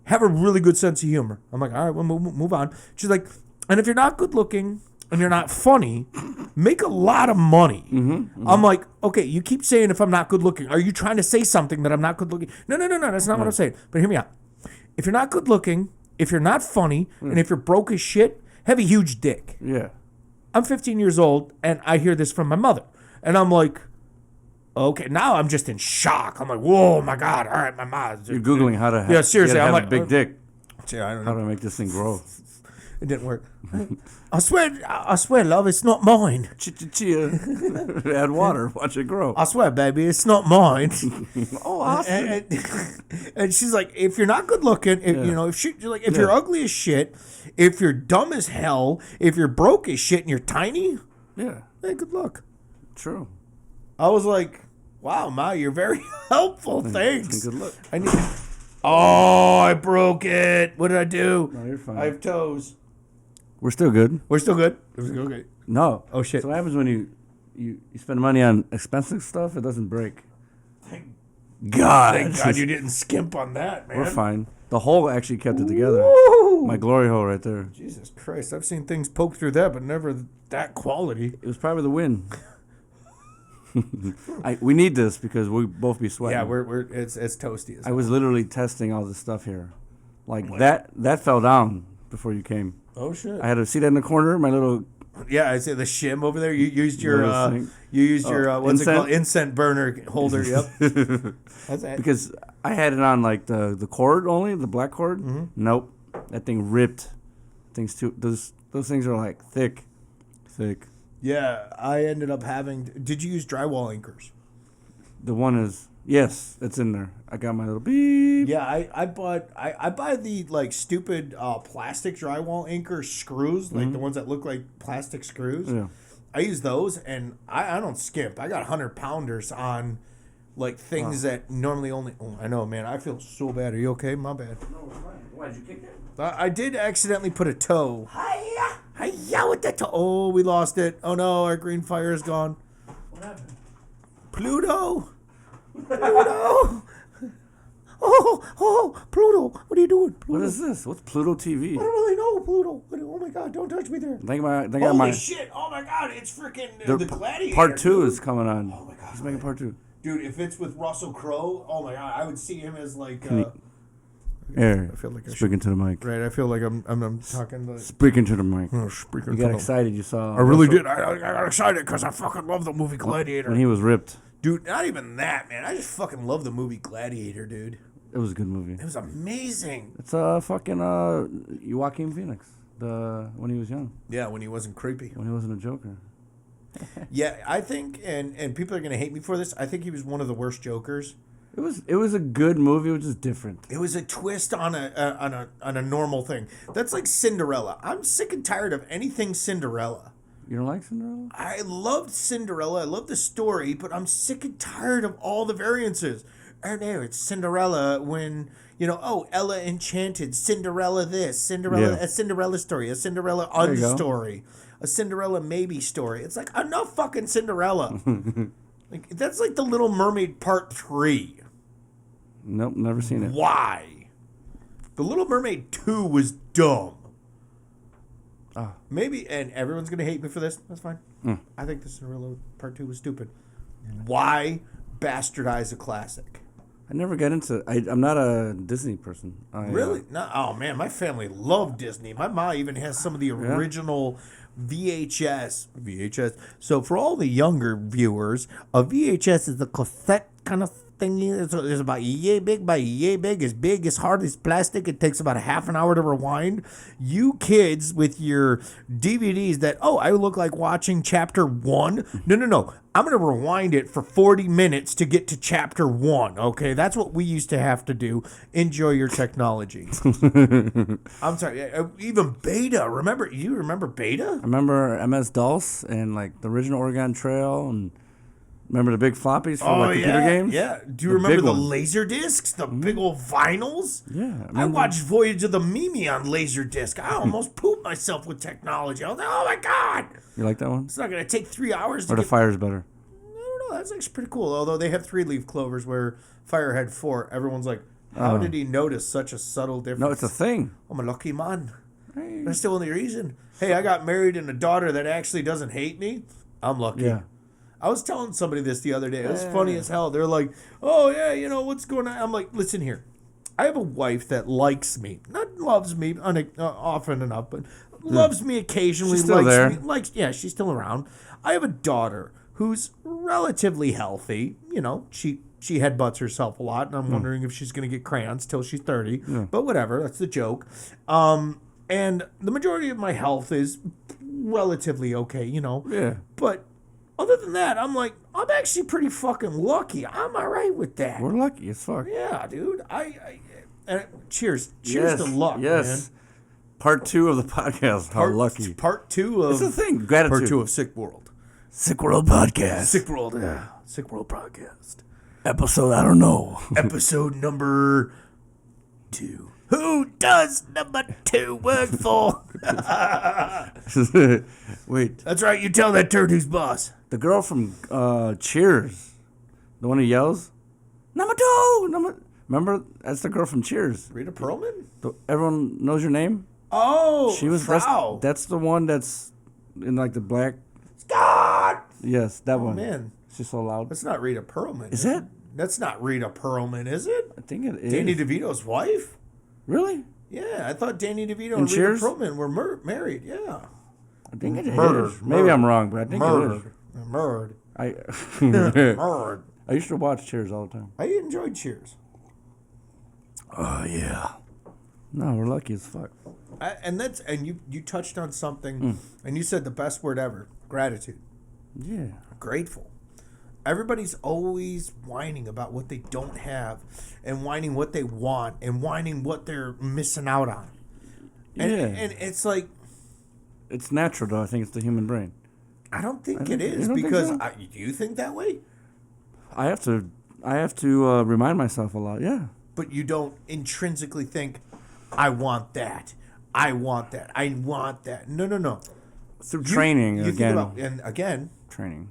have a really good sense of humor. I'm like, all right, well, move on. She's like, and if you're not good looking and you're not funny, make a lot of money. I'm like, okay, you keep saying if I'm not good looking. Are you trying to say something that I'm not good looking? No, that's not what I'm saying. But hear me out. If you're not good looking, if you're not funny, and if you're broke as shit, have a huge dick. Yeah. I'm 15 years old, and I hear this from my mother. And I'm like, okay, now I'm just in shock. I'm like, whoa, my God. All right, my mom. You're Googling how to have, yeah, seriously, I'm like, a big dick. Yeah, I don't know. How do I make this thing grow? It didn't work. I swear, love, it's not mine. Chia. Add water. Watch it grow. I swear, baby, it's not mine. Oh, awesome. And she's like, if you're not good looking, if you're ugly as shit, if you're dumb as hell, if you're broke as shit and you're tiny, Yeah. hey, good luck. True. I was like, wow, Ma, you're very helpful. Thanks. Good luck. Oh, I broke it. What did I do? No, you're fine. I have toes. We're still good. We're still good? Okay. No. Oh, shit. So what happens when you spend money on expensive stuff? It doesn't break. Thank God. God you didn't skimp on that, man. We're fine. The hole actually kept it together. Woo! My glory hole right there. Jesus Christ. I've seen things poke through that, but never that quality. It was probably the wind. We need this because we both be sweating. Yeah, it's toasty. I was literally testing all this stuff here. Like that fell down before you came. Oh shit. I had a seat in the corner, my little Yeah, I see the shim over there. You used your thing. what's it called? Incense? Incense burner holder. Yep. That's it. Because I had it on like the cord only, the black cord. Mm-hmm. Nope. That thing ripped. Those things are like thick. Yeah, I ended up having. Did you use drywall anchors? The one is yes, it's in there. I got my little beep. Yeah, I buy the like stupid plastic drywall anchor screws, like the ones that look like plastic screws. Yeah. I use those, and I don't skimp. I got 100-pounders on like things that normally only. Oh, I know, man. I feel so bad. Are you okay? My bad. No, it's fine. Why did you kick it? I did accidentally put a toe. Hiya with the toe. Oh, we lost it. Oh no, our green fire is gone. What happened? Pluto. Oh, Pluto. What are you doing? Pluto. What is this? What's Pluto TV? I don't really know, Pluto. Oh my God, don't touch me there. Holy Shit. Oh my God, it's freaking the Gladiator. Part 2 dude. is coming on. Oh my God. He's making part 2. Dude, if it's with Russell Crowe, oh my God, I would see him as like. Here, I feel like speaking to the mic. Right, I feel like I'm talking. Like, Speaking to the mic. speaking You got excited. You saw. I really did. I got excited because I fucking love the movie Gladiator. When he was ripped. Dude, not even that, man. I just fucking love the movie Gladiator, dude. It was a good movie. It was amazing. It's fucking Joaquin Phoenix. When he was young. Yeah, when he wasn't creepy. When he wasn't a Joker. Yeah, I think, and people are gonna hate me for this. I think he was one of the worst Jokers. It was a good movie. It was just different. It was a twist on a normal thing. That's like Cinderella. I'm sick and tired of anything Cinderella. You don't like Cinderella? I loved Cinderella. I love the story, but I'm sick and tired of all the variances. Oh no, it's Cinderella when Ella Enchanted, Cinderella this, a Cinderella story, a Cinderella unstory, a Cinderella maybe story. It's like enough fucking Cinderella. Like that's like the Little Mermaid Part 3. Nope, never seen it. Why? The Little Mermaid 2 was dumb. Maybe, and everyone's going to hate me for this. That's fine. I think the Cinderella Part 2 was stupid. Why bastardize a classic? I never got into I'm not a Disney person. Really? No. Oh, man, my family loved Disney. My mom even has some of the original VHS. So for all the younger viewers, a VHS is a cassette kind of thing. It's about yay big by yay big, as hard as plastic. It takes about a half an hour to rewind. You kids with your DVDs that, I look like watching chapter 1. No. I'm going to rewind it for 40 minutes to get to chapter 1, okay? That's what we used to have to do. Enjoy your technology. I'm sorry. Even Beta. You remember Beta? I remember MS-DOS and like the original Oregon Trail and remember the big floppies for computer games? Yeah. Do you remember the laser discs? The big old vinyls? Yeah. I watched Voyage of the Mimi on Laserdisc. I almost pooped myself with technology. I was like, oh my God. You like that one? It's not going to take 3 hours to Or the Fire's better? I don't know. That's actually pretty cool. Although they have 3-leaf clovers where Fire had 4. Everyone's like, how did he notice such a subtle difference? No, it's a thing. I'm a lucky man. Hey. That's the only reason. Hey, I got married and a daughter that actually doesn't hate me. I'm lucky. Yeah. I was telling somebody this the other day. It was funny as hell. They're like, oh, yeah, what's going on? I'm like, listen here. I have a wife that likes me. Not loves me often enough, but loves me occasionally. She's still there. Yeah, she's still around. I have a daughter who's relatively healthy. She headbutts herself a lot, and I'm wondering if she's going to get crayons till she's 30. Yeah. But whatever, that's the joke. And the majority of my health is relatively okay, you know. Yeah. But other than that, I'm like, I'm actually pretty fucking lucky. I'm all right with that. We're lucky as fuck. Yeah, dude. Cheers to luck, yes. man. Part 2 of the podcast. How lucky. Part 2 of... It's the thing. Gratitude. Part 2 of Sick World. Sick World Podcast. Sick World, yeah. Sick World Podcast. Episode, I don't know. Episode number 2. Who does number 2 work for? Wait. That's right, you tell that turd who's boss. The girl from Cheers. The one who yells, number 2! Remember? That's the girl from Cheers. Rita Perlman? Everyone knows your name? Oh, She was Frau. that's the one that's in like the black. Scott! Yes, that one. Man. She's so loud. That's not Rita Perlman. Is it? That's not Rita Perlman, is it? I think it is. Danny DeVito's wife? Really? Yeah, I thought Danny DeVito and Cheers? Rita Perlman were married. Yeah. I think it Murdered. is. Maybe I'm wrong, but I think it is. Murdered. I I used to watch Cheers all the time. I enjoyed Cheers. Oh yeah. No, we're lucky as fuck. And you touched on something, and you said the best word ever: gratitude. Yeah. Grateful. Everybody's always whining about what they don't have, and whining what they want, and whining what they're missing out on. And, Yeah. and it's like, It's natural though. I think it's the human brain. I don't think You it is, don't think because so? do you think that way? I have to remind myself a lot. Yeah. But you don't intrinsically think, I want that. I want that. I want that. No. Through training you again. Think about, Training.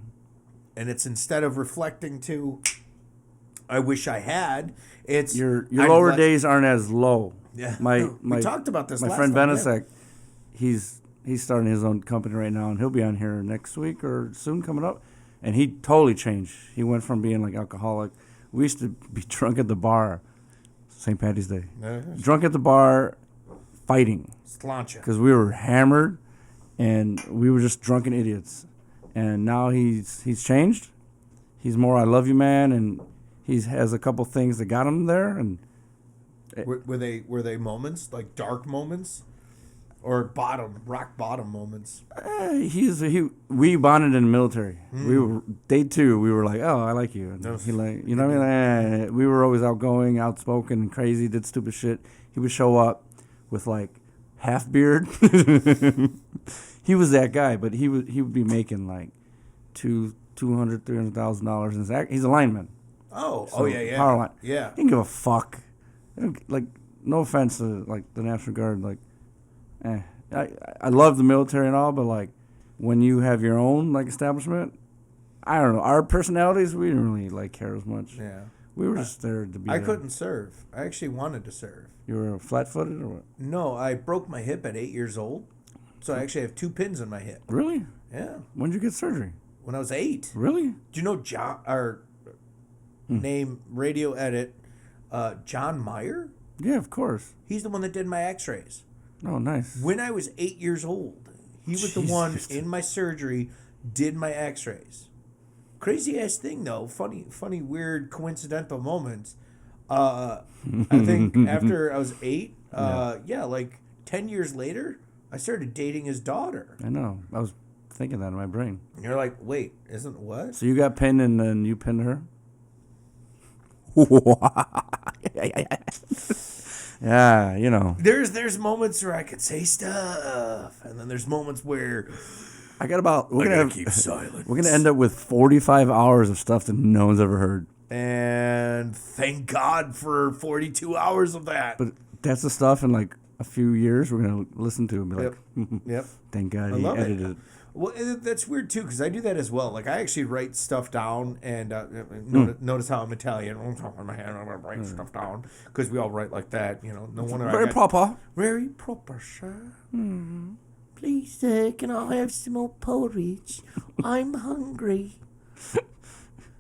and it's instead of reflecting to, I wish I had, it's Your lower like, days aren't as low. Yeah. We talked about this My last friend time, Benesek, he's starting his own company right now, and he'll be on here next week or soon coming up. And he totally changed. He went from being like alcoholic. We used to be drunk at the bar, St. Patty's Day. Drunk at the bar, fighting. Slancha. Because we were hammered, and we were just drunken idiots. And now he's changed. He's more I love you man, and he has a couple things that got him there. And Were they moments, like dark moments, or rock bottom moments? We bonded in the military. We were day 2. We were like, oh, I like you. And he like, you know what I mean? We were always outgoing, outspoken, and crazy. Did stupid shit. He would show up with like half beard. He was that guy, but he would be making like $200,000-$300,000 in he's a lineman. Oh yeah. Power line. Yeah. He didn't give a fuck. Like, no offense to like the National Guard, like, I love the military and all, but like when you have your own like establishment, I don't know. Our personalities, we didn't really like care as much. Yeah. We were just there to be. I couldn't serve. I actually wanted to serve. You were flat-footed or what? No, I broke my hip at 8 years old, so I actually have 2 pins in my hip. Really? Yeah. When did you get surgery? When I was 8. Really? Do you know name radio edit, John Meyer? Yeah, of course. He's the one that did my X-rays. Oh, nice. When I was 8 years old, he was the one in my surgery, did my X-rays. Crazy ass thing though, funny, weird, coincidental moments. I think after I was 8, like 10 years later, I started dating his daughter. I know. I was thinking that in my brain. And you're like, wait, isn't what? So you got pinned and then you pinned her? Yeah, you know. There's moments where I could say stuff, and then there's moments where I got about. I gotta keep silent. We're gonna end up with 45 hours of stuff that no one's ever heard. And thank God for 42 hours of that. But that's the stuff in like a few years we're gonna listen to and be like, Yep. Thank God I he love edited it. Well, that's weird too, because I do that as well. Like I actually write stuff down, and notice how I'm Italian. I'm talking in my hand. I'm gonna write stuff down because we all write like that. You know, no wonder. Very proper. Very proper, sir. Mm-hmm. Please, sir, can I have some more porridge? I'm hungry.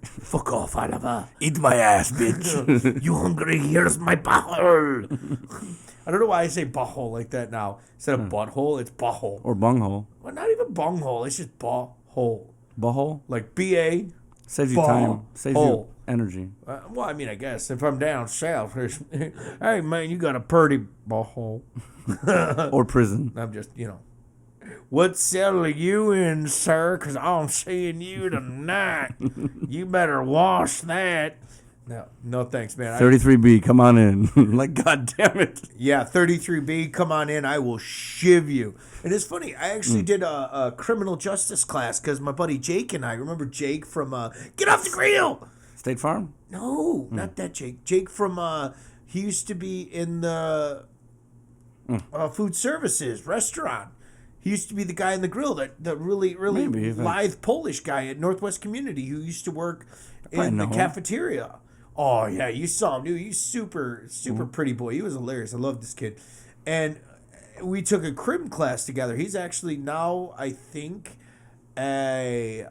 Fuck off, Oliver. Eat my ass, bitch. You hungry? Here's my butthole. I don't know why I say butthole like that now. Instead of butthole, it's butthole. Or bunghole. Well, not even bunghole. It's just butthole. Butthole? Like B-A Saves you time. Saves you energy. Well, I mean, I guess if I'm down south, hey man, you got a pretty ball. Or prison. I'm just, what cell are you in, sir? Because I'm seeing you tonight. You better wash that. No thanks, man. 33B, come on in. Like, God damn it. Yeah, 33B, come on in. I will shiv you. And it's funny. I actually did a criminal justice class because my buddy Jake and I, remember Jake from Get Off the Grill? State Farm? No, not that Jake. Jake from, he used to be in the food services restaurant. He used to be the guy in the grill, that really lithe Polish guy at Northwest Community who used to work in the cafeteria. Oh, yeah, you saw him, dude. He's super pretty boy. He was hilarious. I love this kid. And we took a crim class together. He's actually now, I think, a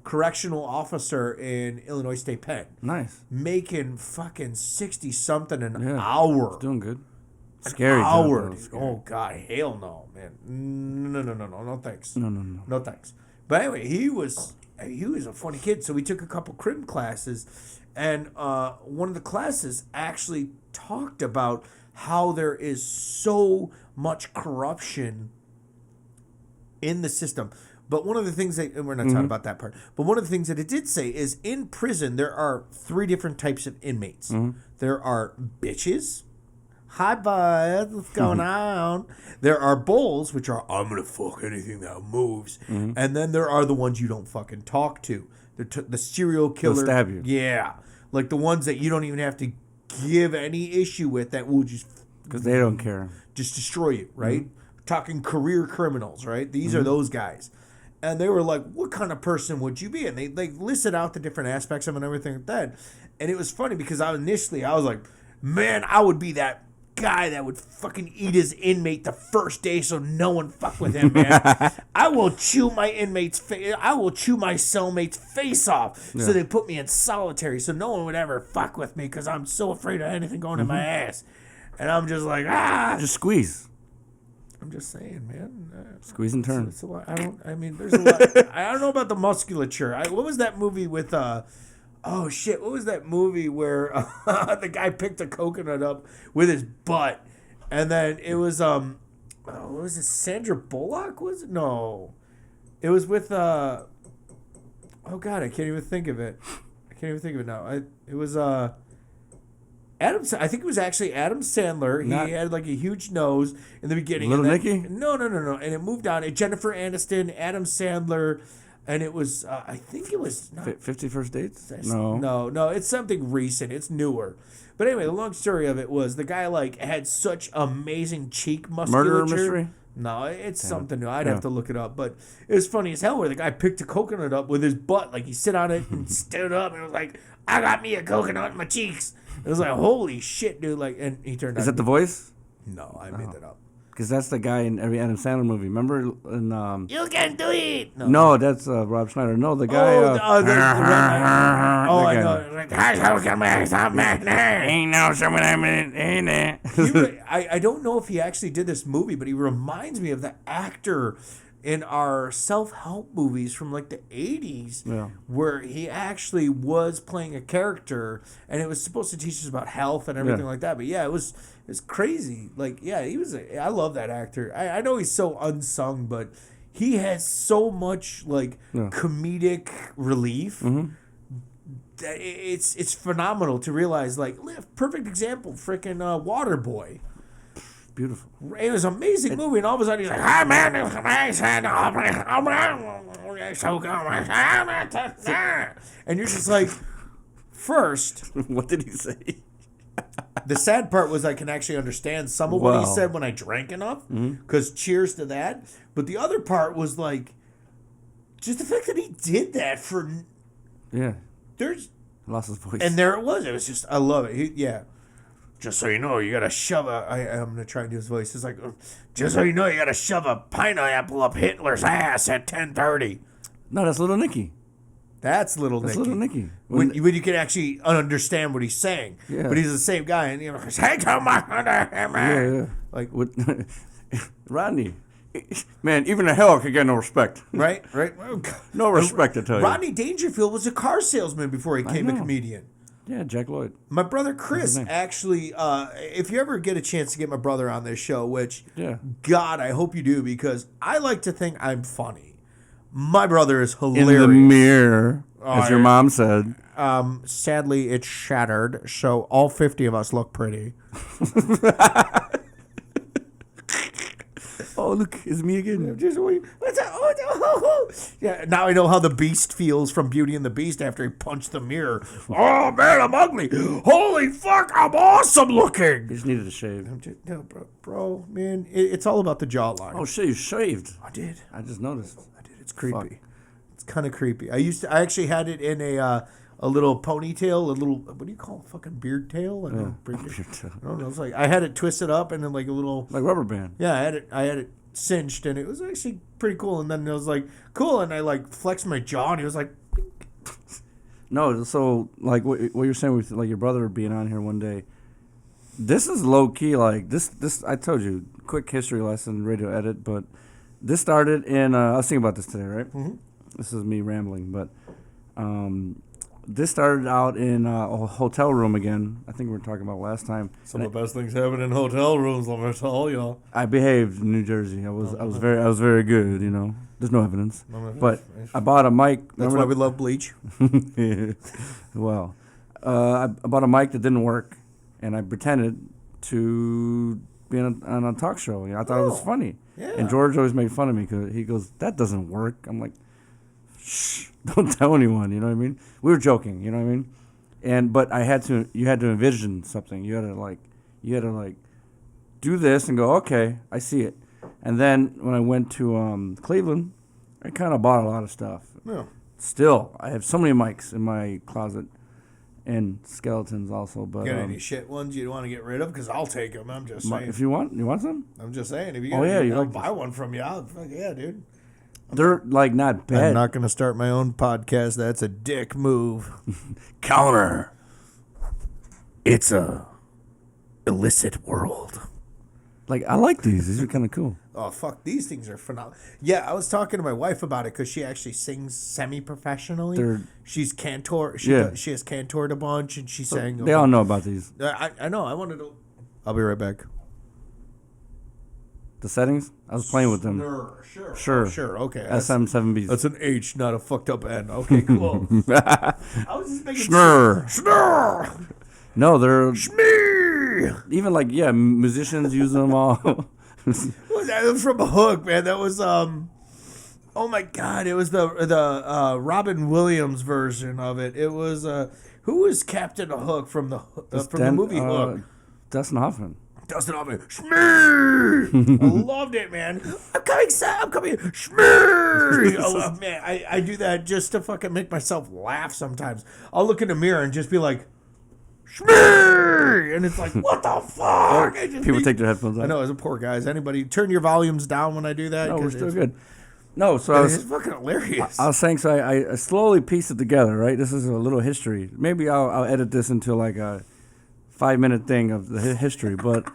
correctional officer in Illinois State Penn. Nice. Making fucking 60-something an hour. Doing good. Scary. Hour. Oh, God. Hell no, man. No, thanks. No, thanks. But anyway, he was a funny kid. So we took a couple crim classes. And one of the classes actually talked about how there is so much corruption in the system. But one of the things that, and we're not talking about that part, but one of the things that it did say is in prison, there are 3 different types of inmates. There are bitches. Hi, bud. What's going on? There are bulls, which are, I'm going to fuck anything that moves. And then there are the ones you don't fucking talk to. The serial killer. They'll stab you. Yeah. Like the ones that you don't even have to give any issue with that will just... Because they don't care. Just destroy you, right? Talking career criminals, right? These are those guys. And they were like, what kind of person would you be? And they listed out the different aspects of it and everything like that. And it was funny because I was like, man, I would be that guy that would fucking eat his inmate the first day so no one fuck with him, man. I will chew my cellmate's face off so they put me in solitary so no one would ever fuck with me because I'm so afraid of anything going in my ass. And I'm just like, just squeeze. I'm just saying, man. Squeeze and turn. It's a lot. There's a lot. I don't know about the musculature. What was that movie with oh shit, what was that movie where the guy picked a coconut up with his butt, and then it was what was it, Sandra Bullock? Was it? No, it was with oh god, I can't even think of it now. It was Adam. I think it was actually Adam Sandler. He had like a huge nose in the beginning. Little Nicky? No, and it moved on. And Jennifer Aniston, Adam Sandler. And it was, I think it was not 50 First Dates? No, it's something recent. It's newer. But anyway, the long story of it was the guy had such amazing cheek musculature. Murder mystery? No, it's something new. I'd have to look it up. But it was funny as hell where the guy picked a coconut up with his butt. Like he sit on it and stood up and it was like, I got me a coconut in my cheeks. It was like, holy shit, dude. And he turned out. Is that the voice? No, I made that up. Because that's the guy in every Adam Sandler movie. Remember in You can do it. No, that's Rob Schneider. No, the guy. I know. Ain't no someone I don't know if he actually did this movie, but he reminds me of the actor in our self-help movies from like the 80s where he actually was playing a character and it was supposed to teach us about health and everything like that. But yeah, it's crazy. I love that actor. I know he's so unsung, but he has so much comedic relief. That it's phenomenal to realize. Perfect example, freaking Waterboy. Beautiful. It was an amazing movie, and all of a sudden he's like, "Hi, man, it's amazing." And you're just like, first. What did he say? The sad part was I can actually understand some of what he said when I drank enough, because cheers to that. But the other part was just the fact that he did that for. Yeah. Lost his voice. And there it was. It was just, I love it. Just so you know, you gotta shove I'm gonna try and do his voice. It's like, just so you know, you gotta shove a pineapple up Hitler's ass at 10:30. No, that's Little Nicky. That's Little Nicky. When you can actually understand what he's saying. Yeah. But he's the same guy, and hey, come on, yeah. Like what? Rodney, Man, even a hell could get no respect. Right? No respect, I tell you. Rodney Dangerfield was a car salesman before he became a know. comedian. Yeah, Jack Lloyd. My brother Chris actually, if you ever get a chance to get my brother on this show, which, God, I hope you do, because I like to think I'm funny. My brother is hilarious. In the mirror, as your mom said. Sadly, it's shattered, so all 50 of us look pretty. Oh, look, it's me again. What's that? Yeah, now I know how the Beast feels from Beauty and the Beast after he punched the mirror. Oh, man, I'm ugly. Holy fuck, I'm awesome looking. You just needed to shave. No, bro, man, it's all about the jawline. Oh, shit, you shaved. I did. I just noticed. I did. It's creepy. Fuck. It's kind of creepy. I actually had it in a little ponytail, a little, what do you call it, fucking beard tail? I don't know. It's like, I had it twisted up and then like a little. Like rubber band. Yeah, I had it cinched and it was actually pretty cool. And then it was like, cool. And I like flexed my jaw and it was like. No, so like what you're saying with like your brother being on here one day, this is low key like this. I told you, quick history lesson, radio edit, but this started in. I was thinking about this today, right? Mm-hmm. This is me rambling, but this started out in a hotel room again. I think we were talking about last time. Some of the best things happen in hotel rooms, let me tell y'all. I behaved in New Jersey. I was very good. You know, there's no evidence, but I bought a mic. That's why we love bleach. Well, I bought a mic that didn't work, and I pretended to be on a talk show. You know, I thought it was funny. Yeah. And George always made fun of me because he goes, "That doesn't work." I'm like, "Shh, don't tell anyone." You know what I mean? We were joking. You know what I mean? But you had to envision something. You had to like do this and go, "Okay, I see it." And then when I went to Cleveland, I kind of bought a lot of stuff. Yeah. Still, I have so many mics in my closet. And skeletons also, but you got any shit ones you want to get rid of? Because I'll take them. I'm just saying. If you want some? I'm just saying. If you I'll buy one from you. Yeah, dude. They're like not bad. I'm not going to start my own podcast. That's a dick move. Counter. It's a illicit world. Like I like these. These are kind of cool. Oh fuck! These things are phenomenal. Yeah, I was talking to my wife about it because she actually sings semi-professionally. She's cantor. She has cantored a bunch, and she sang. They all know about these. I know. I wanted to. I'll be right back. The settings? I was playing with them. Sure. Okay. SM7Bs. That's an H, not a fucked up N. Okay, cool. I was just making Schnurr. No, they're even like musicians use them all. That was from a Hook, man. That was oh my god, it was the Robin Williams version of it. It was who was Captain Hook from the movie Hook? Dustin Hoffman. Shmee! I loved it, man. I'm coming. Shmee! Oh, man, I do that just to fucking make myself laugh sometimes. I'll look in the mirror and just be like, Shmee! And it's like, what the fuck? People take their headphones off. I know, as a poor guys. Anybody turn your volumes down when I do that? No, we're still good. No, so it's fucking hilarious. I was saying, so I slowly pieced it together, right? This is a little history. Maybe I'll edit this into like a 5-minute thing of the history, but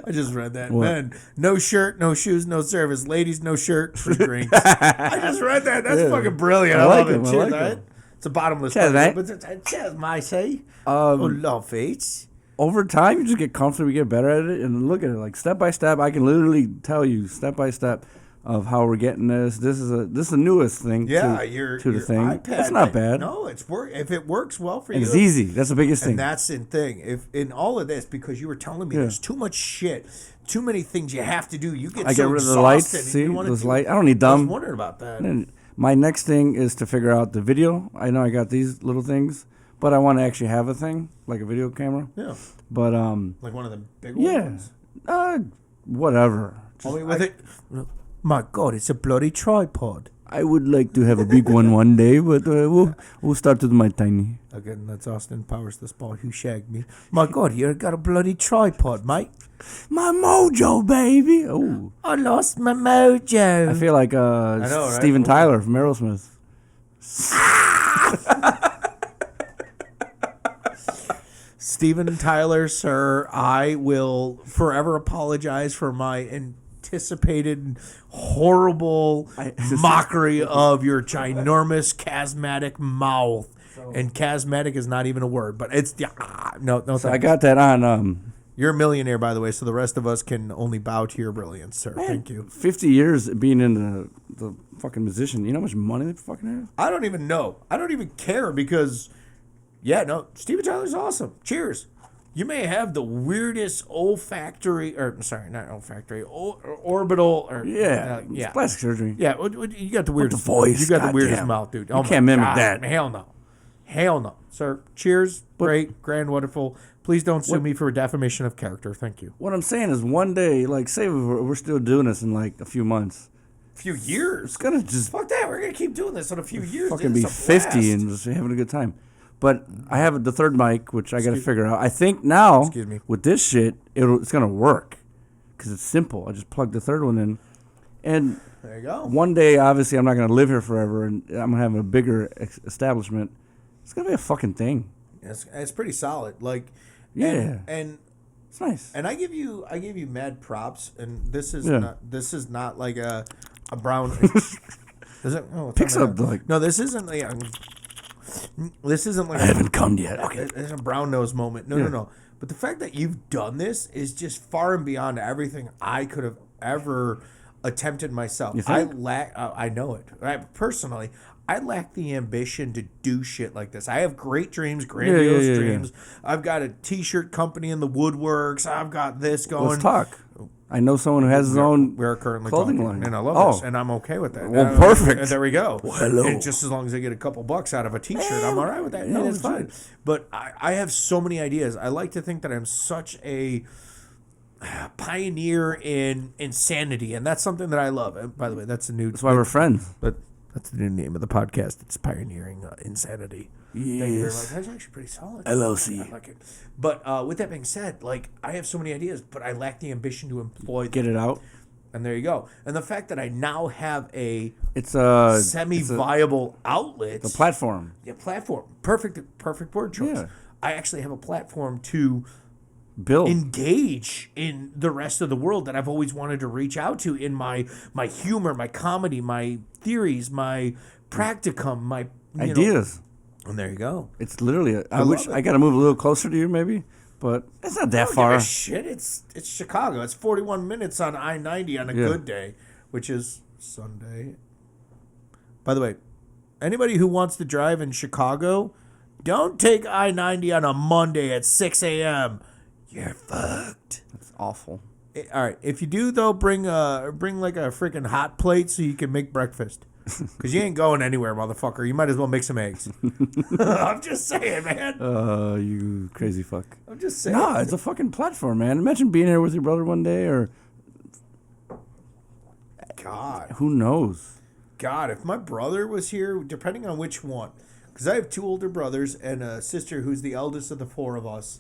I just read that. What? Men, no shirt, no shoes, no service. Ladies, no shirt, free drinks. I just read that. That's fucking brilliant. I love it. Cheers, right? It's a bottomless pit, but cheers, my say. Love it. Over time, you just get comfortable, you get better at it, and look at it like step by step. I can literally tell you step by step of how we're getting this. This is the newest thing. Yeah, to the thing. iPad, it's not bad. No, it's work. If it works well for you, it's easy. That's the biggest thing. And that's the thing. If in all of this, because you were telling me there's too much shit, too many things you have to do. You get get rid of the lights. See those lights. I don't need them. I was wondering about that. And my next thing is to figure out the video. I know I got these little things, but I want to actually have a thing like a video camera. Yeah. But like one of the big ones. Whatever. Only with it. My God, it's a bloody tripod. I would like to have a big one day, but we'll start with my tiny. Again, that's Austin Powers, the spy who shagged me. My God, you got a bloody tripod, mate. My mojo, baby. Oh, I lost my mojo. I feel like Steven Tyler from Aerosmith. Steven Tyler, sir, I will forever apologize for my anticipated horrible mockery of your ginormous chasmatic mouth. And chasmatic is not even a word, but it's no. So I got that on. You're a millionaire, by the way, so the rest of us can only bow to your brilliance, sir. Man, Thank you. 50 years being in the fucking musician. You know how much money they fucking have? I don't even know. I don't even care because, Steven Tyler's awesome. Cheers. You may have the weirdest orbital, or It's plastic surgery. Yeah, you got the weirdest voice. You got God the weirdest damn. mouth, dude. You can't mimic that. Hell no, sir. Cheers. Great, grand, wonderful. Please don't sue me for defamation of character. Thank you. What I'm saying is one day, like, say we're still doing this in like a few months. Few years. It's gonna just fuck that. We're gonna keep doing this in a few years. fucking be 50 and just having a good time. But I have the third mic, which I got to figure out. I think now with this shit, it's gonna work because it's simple. I just plug the third one in, and there you go. One day, obviously, I'm not gonna live here forever, and I'm gonna have a bigger establishment. It's gonna be a fucking thing. It's pretty solid. Like, and it's nice. And I give you mad props. And this is not like a brown. Is it? Oh, picks up like no. This isn't like. This isn't like I haven't come yet. Okay, there's a brown nose moment. No. But the fact that you've done this is just far and beyond everything I could have ever attempted myself. You think? I know it. Personally, I lack the ambition to do shit like this. I have great dreams, grandiose dreams. I've got a T-shirt company in the woodworks. I've got this going. Let's talk. I know someone who has his own we're currently clothing talking, line. And I love this, and I'm okay with that. Well, perfect. And there we go. Well, hello. And just as long as I get a couple bucks out of a T-shirt, I'm all right with that. Yeah, That's fine. But I have so many ideas. I like to think that I'm such a pioneer in insanity, and that's something that I love. And by the way, that's why we're friends. But that's the new name of the podcast. It's Pioneering Insanity. Yes. Thank you very much. That's actually pretty solid. LLC. I like it. But with that being said, like, I have so many ideas, but I lack the ambition to employ them. Get it out. And there you go. And the fact that I now have it's a semi-viable outlet. The platform. Yeah, platform. Perfect word choice. Yeah. I actually have a platform to build, engage in the rest of the world that I've always wanted to reach out to in my humor, my comedy, my theories, my practicum, my ideas. And there you go. It's literally. I wish I got to move a little closer to you, maybe, but it's not that far. Shit, it's Chicago. It's 41 minutes on I-90 on a good day, which is Sunday. By the way, anybody who wants to drive in Chicago, don't take I-90 on a Monday at 6 a.m. You're fucked. That's awful. All right, if you do though, bring like a freaking hot plate so you can make breakfast. Because you ain't going anywhere, motherfucker. You might as well make some eggs. I'm just saying, man. You crazy fuck. I'm just saying. No, it's a fucking platform, man. Imagine being here with your brother one day, or God, who knows? God, if my brother was here, depending on which one, because I have two older brothers and a sister who's the eldest of the four of us,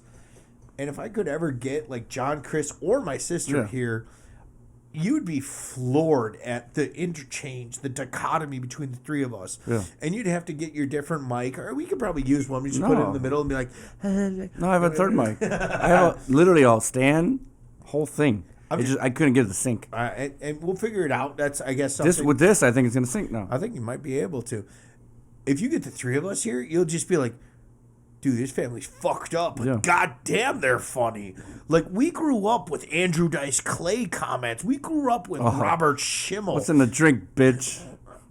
and if I could ever get like John, Chris, or my sister here, you'd be floored at the interchange, the dichotomy between the three of us. Yeah. And you'd have to get your different mic, or we could probably use one. We just put it in the middle and be like, no, I have a third mic. I have literally all stand, whole thing. I couldn't get it to sync. And we'll figure it out. That's, I guess, something. With this, I think it's going to sync now. I think you might be able to. If you get the three of us here, you'll just be like, dude, this family's fucked up, but goddamn, they're funny. Like, we grew up with Andrew Dice Clay comments. We grew up with Robert Schimmel. What's in the drink, bitch?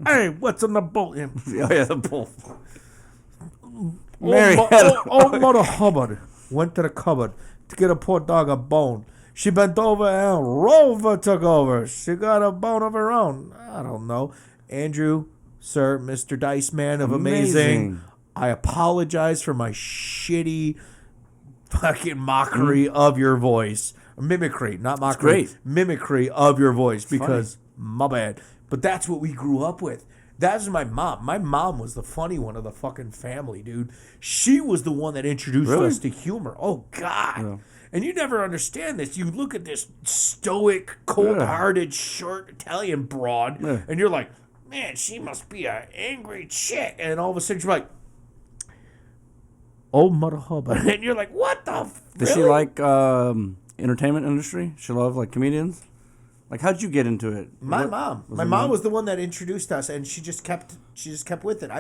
Hey, what's in the bowl? Oh, yeah, the bowl. Old Mother Hubbard went to the cupboard to get a poor dog a bone. She bent over and Rover took over. She got a bone of her own. I don't know. Andrew, sir, Mr. Dice Man of Amazing. I apologize for my shitty fucking mockery of your voice. Mimicry, not mockery. Great. Mimicry of your voice because my bad. But that's what we grew up with. That's my mom. My mom was the funny one of the fucking family, dude. She was the one that introduced us to humor. Oh, God. Yeah. And you never understand this. You look at this stoic, cold-hearted, short Italian broad, and you're like, man, she must be an angry chick. And all of a sudden, you're like, oh, Mother Hubbard. And you're like, what the Does she like entertainment industry? She love like comedians? Like, how'd you get into it? My mom. My mom was the one that introduced us, and she just kept with it.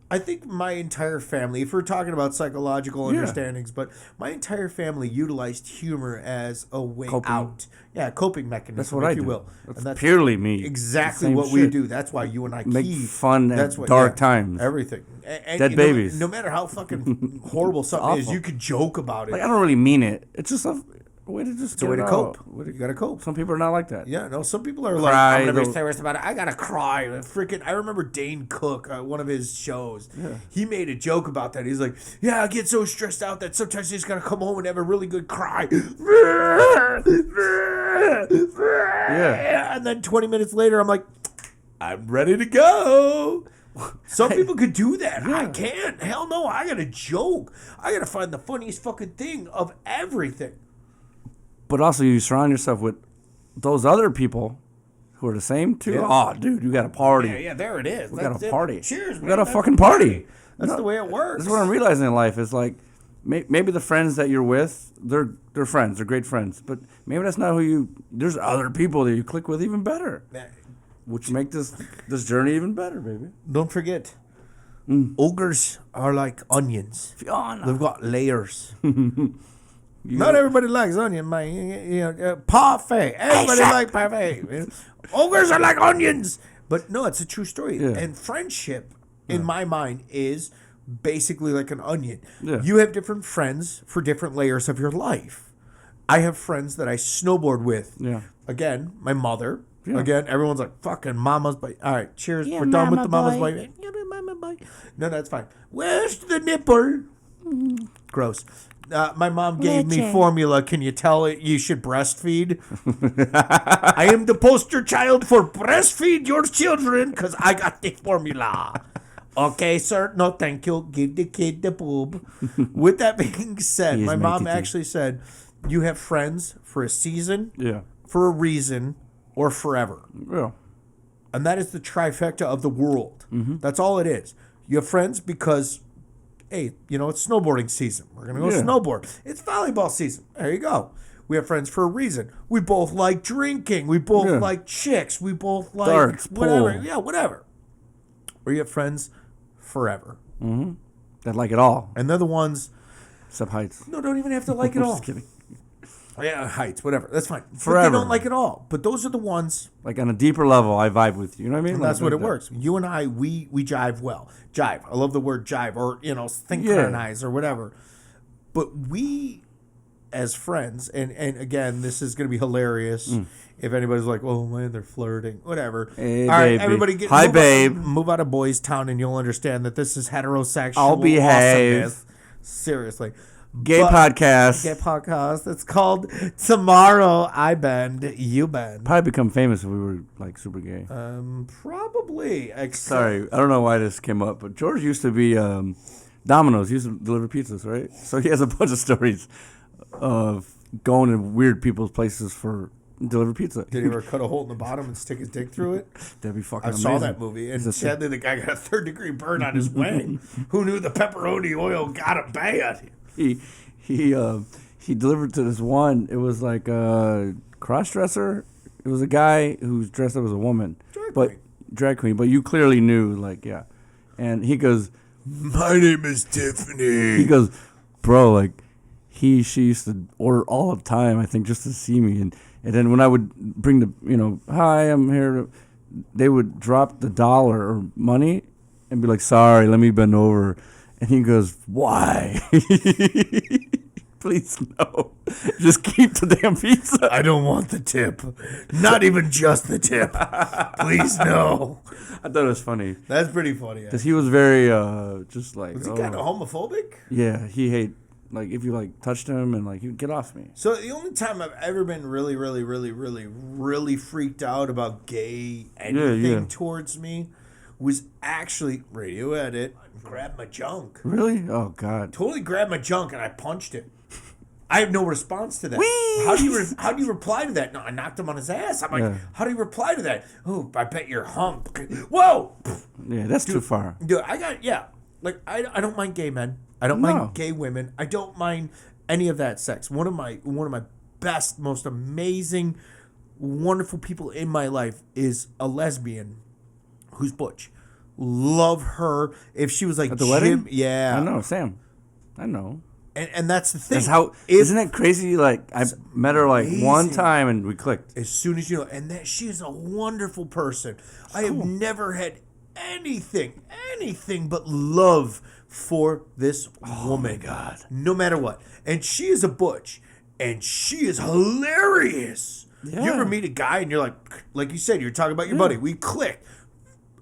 I think my entire family, if we're talking about psychological understandings, but my entire family utilized humor as a way out. Yeah, coping mechanism, That's what I you do. will. That's purely me. Exactly what we do. That's why you and I make fun at dark times. Everything. And Dead babies. No matter how fucking horrible something is, you could joke about it. Like, I don't really mean it. It's just a way to just it's a way to cope. You gotta cope. Some people are not like that. Yeah, no. Some people are like, I'm gonna be serious about it. I gotta cry. I remember Dane Cook, one of his shows. Yeah. He made a joke about that. He's like, yeah, I get so stressed out that sometimes I just gotta come home and have a really good cry. Yeah. And then 20 minutes later, I'm like, I'm ready to go. Some people could do that. Yeah. I can't. Hell no. I gotta joke. I gotta find the funniest fucking thing of everything. But also, you surround yourself with those other people who are the same too. Yeah. Oh, dude, you got a party. Yeah, there it is. We got a party. Cheers, man. We got a fucking party. That's the way it works. That's what I'm realizing in life. Is like, maybe the friends that you're with, they're friends. They're great friends. But maybe that's not who you... There's other people that you click with even better. Which make this journey even better, baby. Don't forget, ogres are like onions. Fiona. They've got layers. Not everybody likes onion, man. Parfait. Everybody likes parfait. Ogres are like onions. But no, it's a true story. Yeah. And friendship, in my mind, is basically like an onion. Yeah. You have different friends for different layers of your life. I have friends that I snowboard with. Yeah. Again, my mother. Yeah. Again, everyone's like, fucking mama's bite. All right, cheers. Yeah, we're done with the mama's bite. No, that's fine. Where's the nipple? Gross. My mom gave me formula. Can you tell it you should breastfeed? I am the poster child for breastfeed your children because I got the formula. Okay, sir. No, thank you. Give the kid the boob. With that being said, my mom actually said, you have friends for a season, for a reason, or forever. Yeah. And that is the trifecta of the world. Mm-hmm. That's all it is. You have friends because... Hey, it's snowboarding season. We're going to go snowboard. It's volleyball season. There you go. We have friends for a reason. We both like drinking. We both like chicks. We both like darts, whatever. Pool. Yeah, whatever. Or you have friends forever. Mm-hmm. That like it all. And they're the ones... Except heights. No, don't even have to like it all. Just kidding. Yeah, heights, whatever. That's fine. Forever. But they don't like it all. But those are the ones... Like on a deeper level, I vibe with you. You know what I mean? And that's what it works. You and I, we jive well. Jive. I love the word jive. Or, synchronize or whatever. But we, as friends, and again, this is going to be hilarious if anybody's like, oh, man, they're flirting. Whatever. Hey, all right, baby. everybody Hi, babe. Move out of Boys Town and you'll understand that this is heterosexual I'll behave. Awesomeness. Seriously. Gay podcast. Gay podcast. It's called Tomorrow I Bend, You Bend. Probably become famous if we were like super gay. Probably. Sorry, I don't know why this came up, but George used to be Domino's. He used to deliver pizzas, right? So he has a bunch of stories of going to weird people's places for deliver pizza. Did he ever cut a hole in the bottom and stick his dick through it? That'd be fucking amazing. I saw that movie, and sadly the guy got a 3rd-degree burn on his wing. Who knew the pepperoni oil got him bad? He delivered to this one. It was like a cross-dresser. It was a guy who's dressed up as a woman. Drag queen. But you clearly knew, like, yeah. And he goes, my name is Tiffany. He goes, bro, like, she used to order all the time, I think, just to see me. And then when I would bring the, hi, I'm here, they would drop the dollar or money and be like, sorry, let me bend over. And he goes, why? Please, no. Just keep the damn pizza. I don't want the tip. Not even just the tip. Please, no. I thought it was funny. That's pretty funny. Because he was very, just like... Was he kind of homophobic? Yeah, he hate... Like, if you, like, touched him and, like, he would get off me. So, the only time I've ever been really, really, really, really, really freaked out about gay anything towards me was actually radio edit. Grabbed my junk. Really? Oh, God. Totally grabbed my junk and I punched it. I have no response to that. Whee! How do you reply to that? No, I knocked him on his ass. I'm like, how do you reply to that? Oh, I bet you're hump. Whoa! Yeah, that's too far. Dude, like, I don't mind gay men. I don't mind gay women. I don't mind any of that sex. One of my best, most amazing wonderful people in my life is a lesbian who's butch. Love her. If she was like At the wedding? yeah. I know, Sam. I know. And that's the thing. That's how, isn't it crazy? Like, I met her like one time and we clicked. As soon as you know, and that she is a wonderful person. I have never had anything but love for this woman. Oh my God. No matter what. And she is a butch. And she is hilarious. Yeah. You ever meet a guy and you're like you said, you're talking about your buddy. We clicked.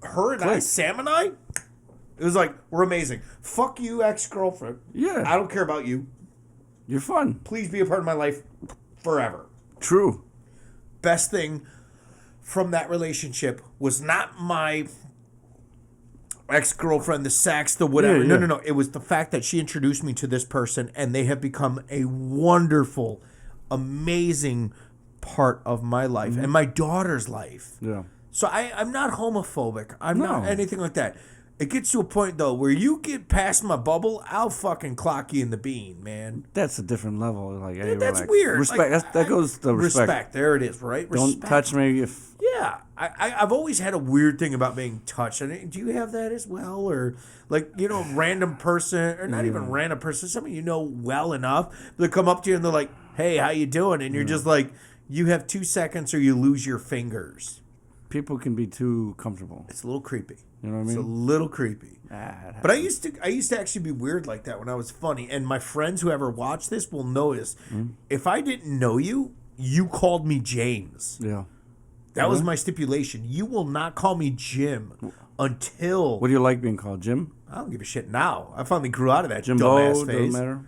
Her and I, Sam and I, it was like, we're amazing. Fuck you, ex-girlfriend. Yeah. I don't care about you. You're fun. Please be a part of my life forever. True. Best thing from that relationship was not my ex-girlfriend, the sex, the whatever. Yeah. No. It was the fact that she introduced me to this person, and they have become a wonderful, amazing part of my life and my daughter's life. Yeah. So I'm not homophobic. I'm not anything like that. It gets to a point, though, where you get past my bubble, I'll fucking clock you in the bean, man. That's a different level. Like, hey, That's relax. weird. Respect. Like, that goes to respect. Respect. There it is, right? Respect. Don't touch me if... Yeah. I've always had a weird thing about being touched. And do you have that as well? Or, like, random person, or not even random person, someone you know well enough, they come up to you and they're like, hey, how you doing? And you're just like, you have 2 seconds or you lose your fingers. People can be too comfortable. It's a little creepy. You know what I mean? It's a little creepy. But I used to actually be weird like that when I was funny. And my friends who ever watch this will notice, if I didn't know you, you called me James. Yeah. That was my stipulation. You will not call me Jim until... What do you like being called, Jim? I don't give a shit now. I finally grew out of that Jimbo, dumbass phase. doesn't matter.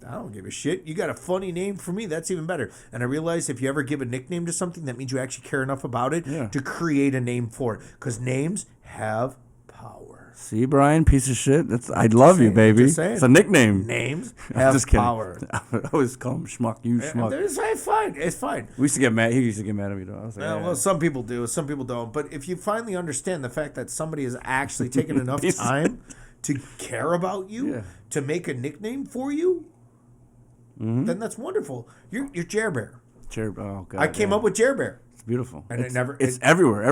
I don't give a shit. You got a funny name for me. That's even better. And I realize if you ever give a nickname to something, that means you actually care enough about it to create a name for it. Because names have power. See, Brian, piece of shit. I love you, baby. It's a nickname. Names have just kidding. power. I always call him Schmuck. You Schmuck. It's fine. It's fine. We used to get mad. He used to get mad at me, though. I was like, Well, some people do. Some people don't. But if you finally understand the fact that somebody has actually taken enough time to care about you, to make a nickname for you, then that's wonderful. You're Jer Bear. Oh, God. I came up with Jer Bear. It's beautiful. And it's everywhere.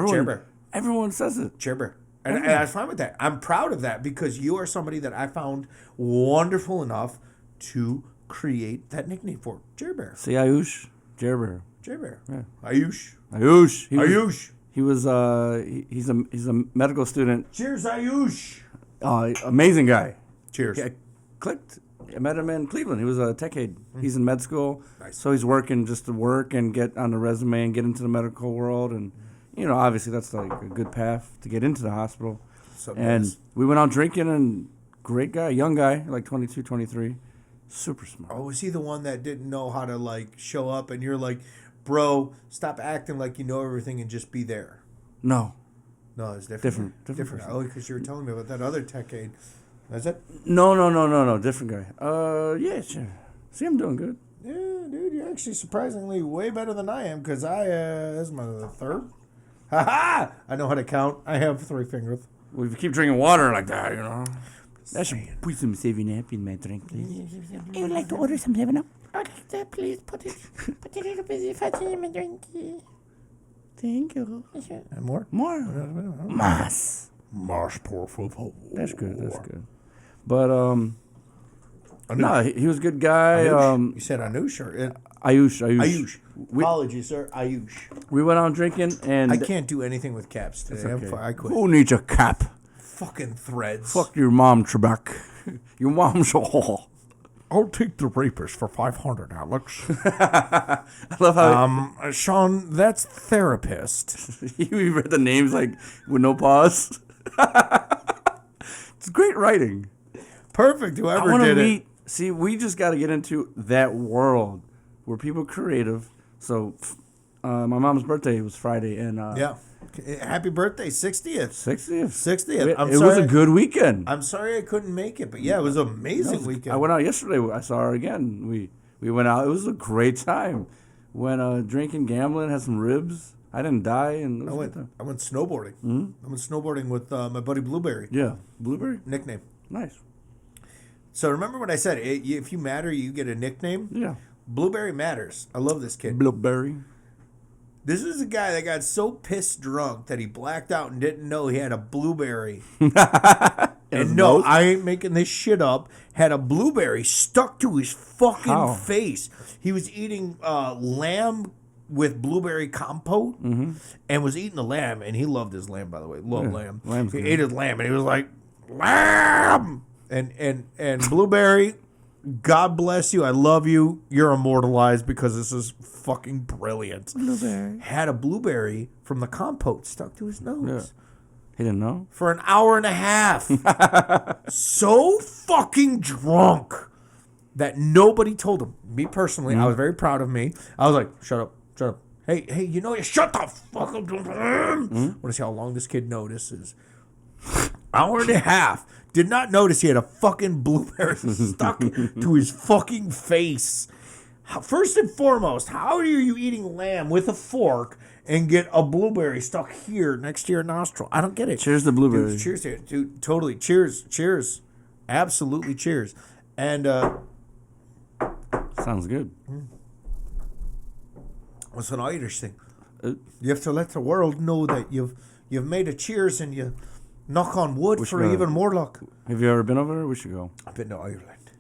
Everyone says it. Jer Bear. And I'm fine with that. I'm proud of that because you are somebody that I found wonderful enough to create that nickname for. Jer Bear. See, Ayush? Jer Bear. Jer Bear. Yeah. Ayush. He was he's a medical student. Cheers, Ayush. Amazing guy. Cheers. I clicked. I met him in Cleveland. He was a tech aide. He's in med school. Nice. So he's working just to work and get on the resume and get into the medical world. And, obviously that's like a good path to get into the hospital. We went out drinking and great guy, young guy, like 22, 23. Super smart. Oh, was he the one that didn't know how to, like, show up and you're like, bro, stop acting like you know everything and just be there? No. No, it's different. Different. Oh, because you were telling me about that other tech aide. Is it? No. Different guy. Yeah, sure. See, I'm doing good. Yeah, dude, you're actually surprisingly way better than I am because this is my third. Ha-ha! I know how to count. I have 3 fingers. Well, if you keep drinking water like that, That should put some 7-Up in my drink, please. I would like to order some 7-Up. Okay, please put a little bit of fat in my drink. Thank you. And more? More. Mas, por favor. That's good. But, no, he was a good guy. You said Anush or... Ayush. Apologies, sir. Ayush. We went out drinking, and... I can't do anything with caps today. Okay. I quit. Who needs a cap? Fucking threads. Fuck your mom, Trebek. Your mom's all... I'll take the rapist for 500, Alex. I love how... Sean, that's therapist. You read the names, like, with no pause. It's great writing. Perfect, whoever did it. See, we just got to get into that world where people are creative. So, my mom's birthday was Friday, and... yeah. Happy birthday, 60th. 60th. It was a good weekend. I'm sorry I couldn't make it, but yeah, it was an amazing weekend. I went out yesterday. I saw her again. We went out. It was a great time. Went drinking, gambling, had some ribs. I didn't die. And I went snowboarding. Mm-hmm. I went snowboarding with my buddy Blueberry. Yeah, Blueberry? Nickname. Nice. So remember what I said, if you matter, you get a nickname? Yeah. Blueberry matters. I love this kid. Blueberry. This is a guy that got so pissed drunk that he blacked out and didn't know he had a blueberry. And no, I ain't making this shit up. Had a blueberry stuck to his fucking face. He was eating lamb with blueberry compote and was eating the lamb. And he loved his lamb, by the way. Loved lamb. He ate his lamb and he was like, lamb! And blueberry, God bless you. I love you. You're immortalized because this is fucking brilliant. Blueberry. Had a blueberry from the compote stuck to his nose. Yeah. He didn't know? For an hour and a half. So fucking drunk that nobody told him. Me personally, I was very proud of me. I was like, shut up. Hey, you know you shut the fuck up. I want to see how long this kid notices. Hour and a half. Did not notice he had a fucking blueberry stuck to his fucking face. First and foremost, how are you eating lamb with a fork and get a blueberry stuck here next to your nostril? I don't get it. Cheers to blueberry. Dude, cheers to it. Dude, totally. Cheers. Absolutely cheers. And sounds good. It's an Irish thing. You have to let the world know that you've made a cheers and you knock on wood for even more luck. Have you ever been over there? We should go. I've been to Ireland.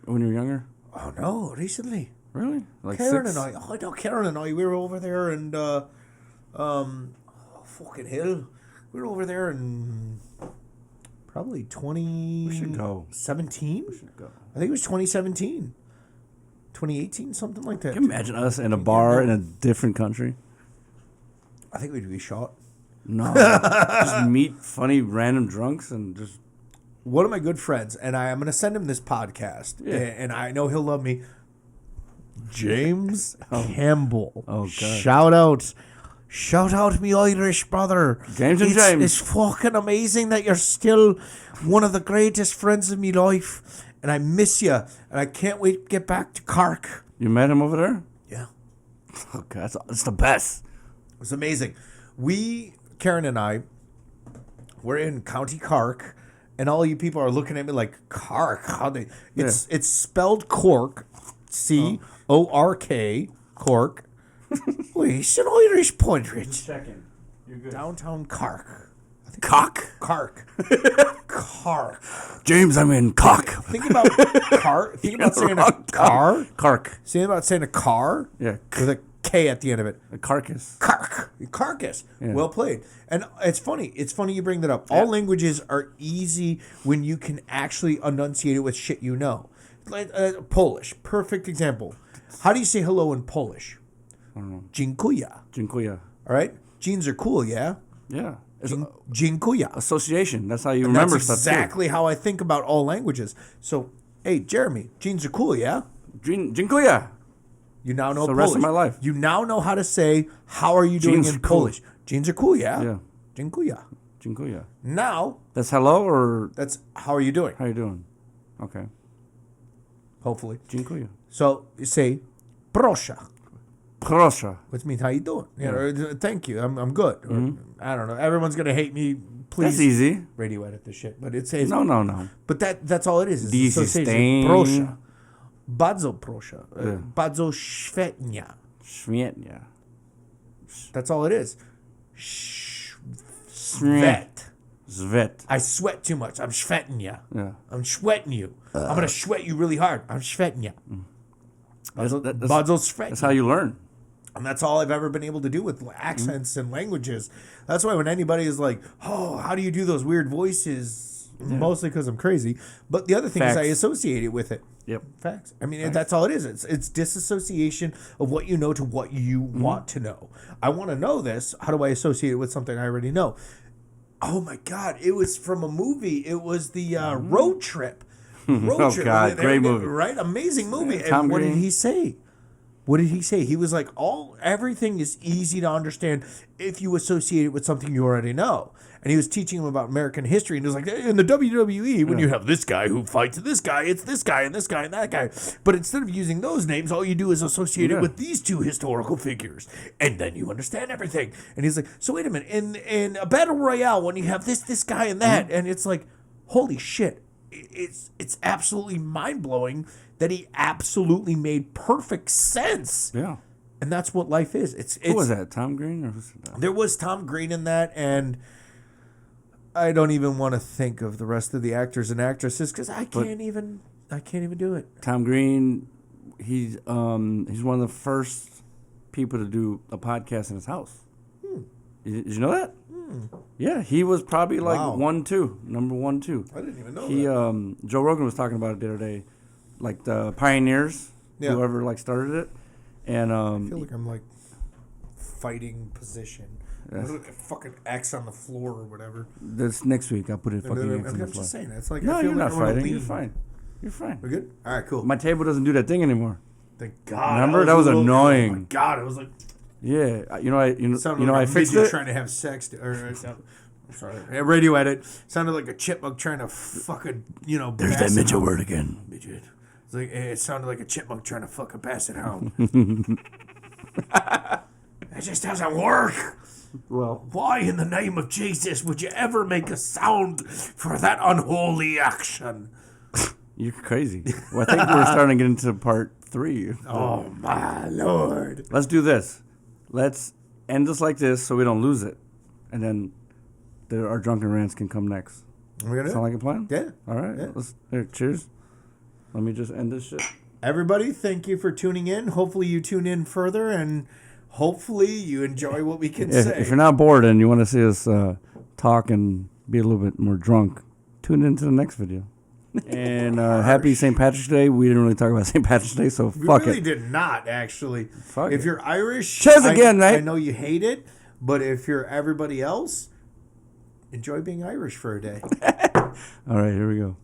When you were younger? Oh no, recently. Really? Like Karen 6? and I. Oh no, Karen and I. We were over there and fucking hell. We were over there in probably 20. We should go. 17. We should go. I think it was 2017. 2018, something like that. Can you imagine us in a bar in a different country? I think we'd be shot. No. Just meet funny random drunks and just... One of my good friends, and I'm going to send him this podcast, and I know he'll love me, James Campbell. Oh, God. Shout out me Irish brother. James and James. It's fucking amazing that you're still one of the greatest friends of me life, and I miss you, and I can't wait to get back to Cork. You met him over there? Yeah. Oh, God. It's the best. It was amazing. Karen and I, we're in County Cork, and all you people are looking at me like, Cork? It's spelled Cork, C-O-R-K, Cork. Wait, it's an Irish portrait. Checking. You're good. Downtown Cork. Cock? Cork. James, I'm in cock. Think about car. Think about saying a car. Cark. Think about saying a car. Yeah. With a K at the end of it. A carcass. Carcass. Yeah. Well played. And it's funny. It's funny you bring that up. All languages are easy when you can actually enunciate it with shit you know. Like Polish. Perfect example. How do you say hello in Polish? I don't know. Dziękuję. Dziękuję. All right? Jeans are cool, yeah? Yeah. It's Dziękuję. association. That's how you remember That's stuff. exactly how I think about all languages. So, hey, Jeremy, jeans are cool, yeah? Dziękuję. You now know the Polish. rest of my life. You now know how to say, how are you doing Jeans in are cool. Polish? Jeans are cool, yeah? Yeah. Dziękuję. Dziękuję. Now, That's hello or that's how are you doing, how you doing? Okay. hopefully. Dziękuję. So, you say, proszę, Proszę. which means how you doing? You know, thank you, I'm good. Or, I don't know. Everyone's going to hate me. Please That's easy. radio edit this shit. But it's No. But that's all it is. It's This is association. stain. Proszę. Bardzo proszę. Yeah. Bardzo świetnie. Świetnie. That's all it is. Svet. Svet. I sweat too much. I'm sweating you. Yeah. I'm sweating you. I'm going to sweat you really hard. I'm sweating you. That's Bardzo sweat. how you learn. And that's all I've ever been able to do with accents and languages. That's why when anybody is like, oh, how do you do those weird voices? Mostly because I'm crazy. But the other thing is I associate it with it. Yep. Facts. I mean, that's all it is. It's disassociation of what you know to what you want to know. I want to know this. How do I associate it with something I already know? Oh my God! It was from a movie. It was the Road Trip. Road Trip. God, great movie. Right? Amazing movie. Tom And what did Green. he say? What did he say? He was like, everything is easy to understand if you associate it with something you already know. And he was teaching him about American history. And he was like, in the WWE, when you have this guy who fights this guy, it's this guy and this guy and that guy. But instead of using those names, all you do is associate it with these two historical figures. And then you understand everything. And he's like, so wait a minute. In a battle royale, when you have this guy and that, and it's like, holy shit. It's absolutely mind-blowing that he absolutely made perfect sense. Yeah. And that's what life is. Who was that? Tom Green or who's that? There was Tom Green in that, and I don't even want to think of the rest of the actors and actresses because I can't even do it. Tom Green, he's one of the first people to do a podcast in his house. Did you know that? Yeah, he was probably like number 1, 2. I didn't even know that. Joe Rogan was talking about it the other day, like the pioneers, whoever like started it, and I feel like I'm like fighting position. Fucking X on the floor or whatever. That's next week. I'll put it fucking X on the floor. I'm just saying. It's like no, I feel you're like not fighting. You're fine. You're fine. We're good. All right, cool. My table doesn't do that thing anymore. Thank God. Remember that was annoying. Oh my God, it was like. Yeah, I fixed it. Trying to have sex. Sorry, radio edit. Sounded like a chipmunk trying to fucking There's that midget word again. Midget. It's like it sounded like a chipmunk trying to fucking pass it home. It just doesn't work. Well, why in the name of Jesus would you ever make a sound for that unholy action? You're crazy. Well, I think we're starting to get into part 3. Oh my Lord! Let's do this. Let's end this like this so we don't lose it, and then our drunken rants can come next. We're gonna sound like a plan? Yeah. All right. Yeah. Here, cheers. Let me just end this shit. Everybody, thank you for tuning in. Hopefully you tune in further, and hopefully you enjoy what we can say. If you're not bored and you want to see us talk and be a little bit more drunk, tune into the next video. And happy St. Patrick's Day. We didn't really talk about St. Patrick's Day, so fuck it. We really did not, actually. Fuck if it. you're Irish, cheers again, mate. I know you hate it, but if you're everybody else, enjoy being Irish for a day. All right, here we go.